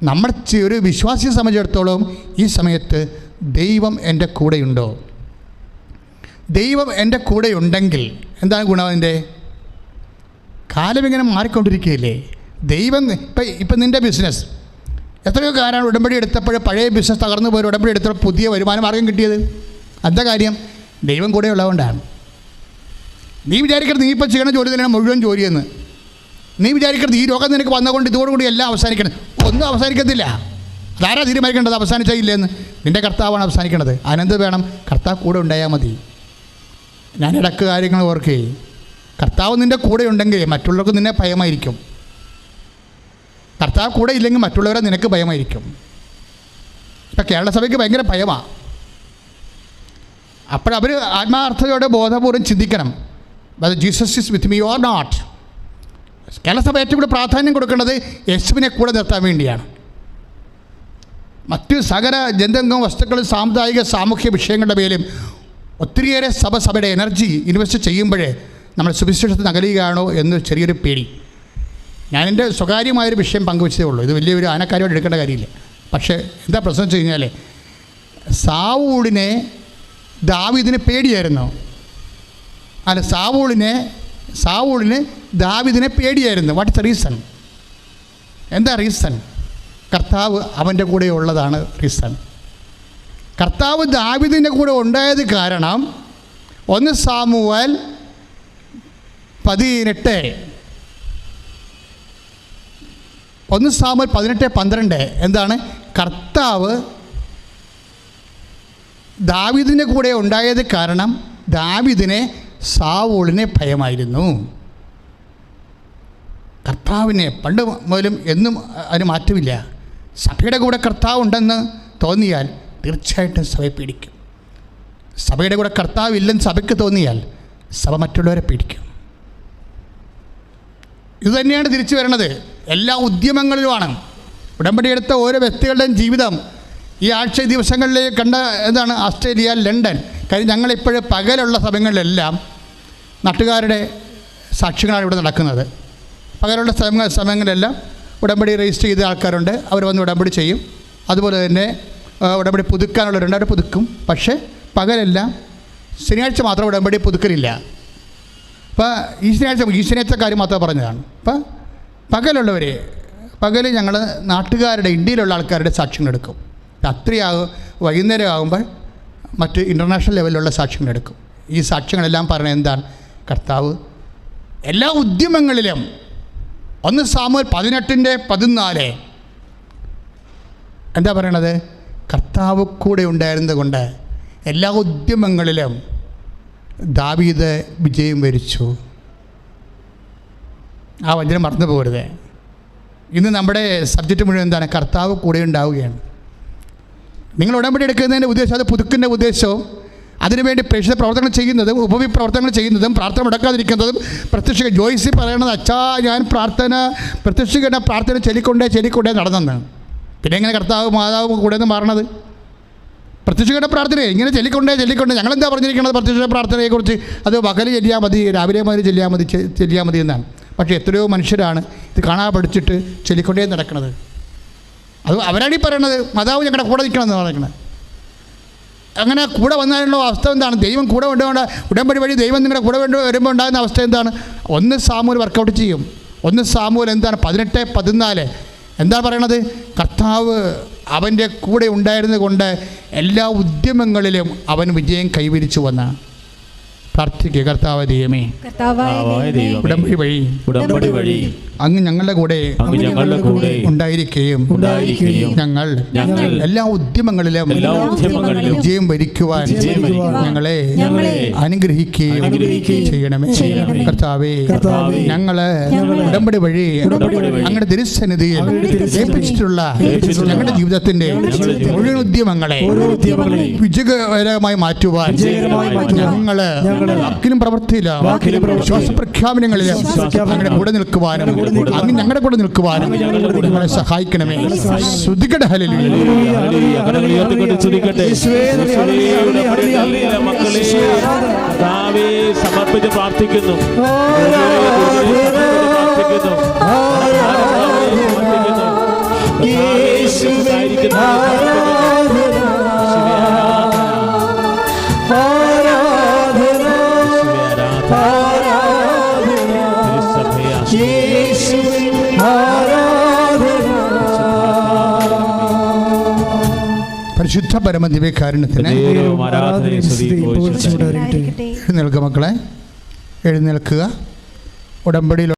നമ്മൾ ഒരു വിശ്വാസിയെ സംബന്ധിച്ചിടത്തോളം ഈ സമയത്ത് ദൈവം എൻ്റെ കൂടെയുണ്ടോ? ദൈവം എൻ്റെ കൂടെ ഉണ്ടെങ്കിൽ എന്താണ് ഗുണം? അതിൻ്റെ കാലം ഇങ്ങനെ മാറിക്കൊണ്ടിരിക്കുകയില്ലേ? ദൈവം ഇപ്പം നിൻ്റെ ബിസിനസ് എത്രയോ കാലമാണ് ഉടമ്പടി എടുത്തപ്പോൾ പഴയ ബിസിനസ് തകർന്നു പോയി ഉടമ്പടി എടുത്തപ്പോൾ പുതിയ വരുമാന മാർഗം കിട്ടിയത്. എന്താ കാര്യം? ദൈവം കൂടെ ഉള്ളതുകൊണ്ടാണ്. നീ വിചാരിക്കരുത് നീ ഇപ്പം ചെയ്യണ ജോലി തന്നെയാണ് മുഴുവൻ ജോലിയെന്ന്. നീ വിചാരിക്കരുത് ഈ രോഗം നിനക്ക് വന്നതുകൊണ്ട് ഇതോടുകൂടി എല്ലാം അവസാനിക്കണം. ഒന്നും അവസാനിക്കത്തില്ല. അതാരാ തീരുമാനിക്കേണ്ടത് അവസാനിച്ചില്ലെന്ന്? നിൻ്റെ കർത്താവാണ് അവസാനിക്കേണ്ടത്. അതിനെന്ത് വേണം? കർത്താവ് കൂടെ ഉണ്ടായാൽ മതി. ഞാൻ ഇടക്ക് കാര്യങ്ങൾ ഓർക്കേ, കർത്താവ് നിൻ്റെ കൂടെ ഉണ്ടെങ്കിൽ മറ്റുള്ളവർക്ക് നിന്നെ ഭയമായിരിക്കും. കർത്താവ് കൂടെ ഇല്ലെങ്കിൽ മറ്റുള്ളവരെ നിനക്ക് ഭയമായിരിക്കും. ഇപ്പം കേരള സഭയ്ക്ക് ഭയങ്കര ഭയമാണ്. അപ്പോഴവർ ആത്മാർത്ഥതയോടെ ബോധപൂർവ്വം ചിന്തിക്കണം, അത് Jesus is with me or not. Kerala സഭ ഏറ്റവും കൂടുതൽ പ്രാധാന്യം കൊടുക്കേണ്ടത് യേശുവിനെ കൂടെ നിർത്താൻ വേണ്ടിയാണ്. മറ്റ് സകല ജന്തംഗം വസ്തുക്കളും സാമുദായിക സാമൂഹ്യ വിഷയങ്ങളുടെ മേലും ഒത്തിരിയേറെ സഭയുടെ എനർജി ഇൻവെസ്റ്റ് ചെയ്യുമ്പോഴേ നമ്മൾ സുവിശേഷത്തിന് അകലുകയാണോ എന്ന് ചെറിയൊരു പേടി. ഞാനെൻ്റെ സ്വകാര്യമായൊരു വിഷയം പങ്കുവച്ചതേ ഉള്ളൂ. ഇത് വലിയൊരു ആനക്കാര്യമായിട്ട് എടുക്കേണ്ട കാര്യമില്ല. പക്ഷേ എന്താ പ്രശ്നം വെച്ച് കഴിഞ്ഞാൽ, സാവൂളിനെ ദാവീദിന് പേടിയായിരുന്നു. അല്ല, സാവൂളിന് ദാവീദിനെ പേടിയായിരുന്നു. What is the reason? എന്താ റീസൺ? കർത്താവ് അവൻ്റെ കൂടെ ഉള്ളതാണ് റീസൺ. കർത്താവ് ദാവീദിൻ്റെ കൂടെ ഉണ്ടായത് കാരണം 1 സാമുവേൽ 18:12 എന്താണ്? കർത്താവ് ദാവീദിൻ്റെ കൂടെ ഉണ്ടായത് കാരണം ദാവീദിനെ സാവൂളിനെ ഭയമായിരുന്നു. കർത്താവിനെ പണ്ട് മുതലും എന്നും അതിന് മാറ്റമില്ല. സഭയുടെ കൂടെ കർത്താവ് ഉണ്ടെന്ന് തോന്നിയാൽ തീർച്ചയായിട്ടും സഭയെ പീഡിക്കും. സഭയുടെ കൂടെ കർത്താവ് ഇല്ലെന്ന് സഭയ്ക്ക് തോന്നിയാൽ സഭ മറ്റുള്ളവരെ പീഡിക്കും. ഇതുതന്നെയാണ് തിരിച്ചു വരണത് എല്ലാ ഉദ്യമങ്ങളിലുമാണ്. ഉടമ്പടി എടുത്ത ഓരോ വ്യക്തികളുടെയും ജീവിതം ഈ ആഴ്ച ദിവസങ്ങളിൽ കണ്ട എന്താണ്? ഓസ്ട്രേലിയ, ലണ്ടൻ, കാര്യം ഞങ്ങളിപ്പോഴും പകലുള്ള സമയങ്ങളിലെല്ലാം നാട്ടുകാരുടെ സാക്ഷ്യങ്ങളാണ് ഇവിടെ നടക്കുന്നത്. പകലുള്ള സമയങ്ങളിലെല്ലാം ഉടമ്പടി രജിസ്റ്റർ ചെയ്ത ആൾക്കാരുണ്ട്, അവർ വന്ന് ഉടമ്പടി ചെയ്യും. അതുപോലെ തന്നെ ഉടമ്പടി പുതുക്കാനുള്ളവരുണ്ട്, അവർ പുതുക്കും. പക്ഷേ പകലെല്ലാം ശനിയാഴ്ച മാത്രം ഉടമ്പടി പുതുക്കലില്ല. അപ്പോൾ ഈ ശനിയാഴ്ച കാര്യം മാത്രം പറഞ്ഞതാണ്. അപ്പോൾ പകൽ ഞങ്ങൾ നാട്ടുകാരുടെ ഇന്ത്യയിലുള്ള ആൾക്കാരുടെ സാക്ഷ്യങ്ങളെടുക്കും. രാത്രിയാകും, വൈകുന്നേരം ആകുമ്പോൾ മറ്റ് ഇൻ്റർനാഷണൽ ലെവലിലുള്ള സാക്ഷ്യങ്ങളെടുക്കും. ഈ സാക്ഷ്യങ്ങളെല്ലാം പറയുന്നത് എന്താണ്? കർത്താവ് എല്ലാ ഉദ്യമങ്ങളിലും 1 സാമുവേൽ 18:14 എന്താ പറയണത്? കർത്താവ് കൂടെ ഉണ്ടായിരുന്നത് കൊണ്ട് എല്ലാ ഉദ്യമങ്ങളിലും ദാവീദ് വിജയം വരിച്ചു. ആ വചനം മറന്നു പോകരുത്. ഇന്ന് നമ്മുടെ സബ്ജക്റ്റ് മുഴുവൻ എന്താണ്? കർത്താവ് കൂടെ ഉണ്ടാവുകയാണ്. നിങ്ങൾ ഉടമ്പടി എടുക്കുന്നതിൻ്റെ ഉദ്ദേശം, അത് പുതുക്കിൻ്റെ ഉദ്ദേശവും അതിനുവേണ്ടി പ്രേക്ഷിത പ്രവർത്തനങ്ങൾ ചെയ്യുന്നതും ഉപവിപ്രവർത്തനങ്ങൾ ചെയ്യുന്നതും പ്രാർത്ഥന മുടക്കാതിരിക്കുന്നതും പ്രത്യക്ഷ ജോയിസി പറയണത്, അച്ഛാ ഞാൻ പ്രത്യക്ഷീകരണ പ്രാർത്ഥന ചൊല്ലിക്കൊണ്ടേ നടന്നെന്ന്. പിന്നെ എങ്ങനെ കർത്താവ് മാതാവ് കൂടെ നിന്ന് മാറണത്? പ്രത്യക്ഷീകരണ പ്രാർത്ഥന ഇങ്ങനെ ചൊല്ലിക്കൊണ്ടേ ഞങ്ങളെന്താ പറഞ്ഞിരിക്കുന്നത് പ്രത്യക്ഷ പ്രാർത്ഥനയെക്കുറിച്ച്? അത് പകൽ ചെല്ലിയാൽ മതി, രാവിലെ മുതൽ ചെല്ലിയാൽ മതി എന്നാണ്. പക്ഷേ എത്രയോ മനുഷ്യരാണ് ഇത് കാണാൻ പഠിച്ചിട്ട് ചൊല്ലിക്കൊണ്ടേ നടക്കുന്നത്. അത് അവരാണ് ഈ പറയണത്, മാതാവ് ഞങ്ങളുടെ കൂടെ നിൽക്കണമെന്ന് പറയുന്നത്. അങ്ങനെ കൂടെ വന്നാലുള്ള അവസ്ഥ എന്താണ്? ദൈവം കൂടെ ഉടമ്പടി വഴി ദൈവം നിങ്ങളുടെ കൂടെ വരുമ്പോൾ ഉണ്ടാകുന്ന അവസ്ഥ എന്താണ്? 1 സാമുവേൽ വർക്കൗട്ട് ചെയ്യും. 1 സാമുവേൽ എന്താണ്? 18:14 എന്താ പറയണത്? കർത്താവ് അവൻ്റെ കൂടെ ഉണ്ടായിരുന്നത് കൊണ്ട് എല്ലാ ഉദ്യമങ്ങളിലും അവൻ വിജയം കൈവരിച്ചു വന്ന. പ്രാർത്ഥിക്കുക. കർത്താവ് ദൈവമേ, കർത്താവായ ദൈവമേ, ഉടമ്പടി വഴി അങ്ങ് ഞങ്ങളുടെ കൂടെ ഉണ്ടായിരിക്കുകയും ഞങ്ങൾ എല്ലാ ഉദ്യമങ്ങളിലും വിജയം വരിക്കുവാൻ ഞങ്ങളെ അനുഗ്രഹിക്കുകയും ചെയ്യണമേ. കർത്താവേ, ഞങ്ങള് ഉടമ്പടി വഴി അങ്ങയുടെ തിരുസന്നിധിയിൽ ഏൽപ്പിച്ചിട്ടുള്ള ഞങ്ങളുടെ ജീവിതത്തിന്റെ മുഴുവൻ ഉദ്യമങ്ങളെ വിജയകരമായി മാറ്റുവാൻ ഞങ്ങള് വാക്കിലും പ്രവൃത്തിയിലും വിശ്വാസ പ്രഖ്യാപനങ്ങളിലും ഞങ്ങളുടെ കൂടെ നിൽക്കുവാനും അങ്ങ് ഞങ്ങളുടെ കൂടെ നിൽക്കുവാനും ഞങ്ങളെ സഹായിക്കണമേ. ശ്രുതിക്കട്ടെ. ഹല്ലേലൂയ. സമർപ്പിച്ച് പ്രാർത്ഥിക്കുന്നു. പരിശുദ്ധ പരമ ദിവ്യകാരുണ്യത്തിന് എഴുന്നേൽക്കുക മക്കളെ, എഴുന്നേൽക്കുക. ഉടമ്പടിയിൽ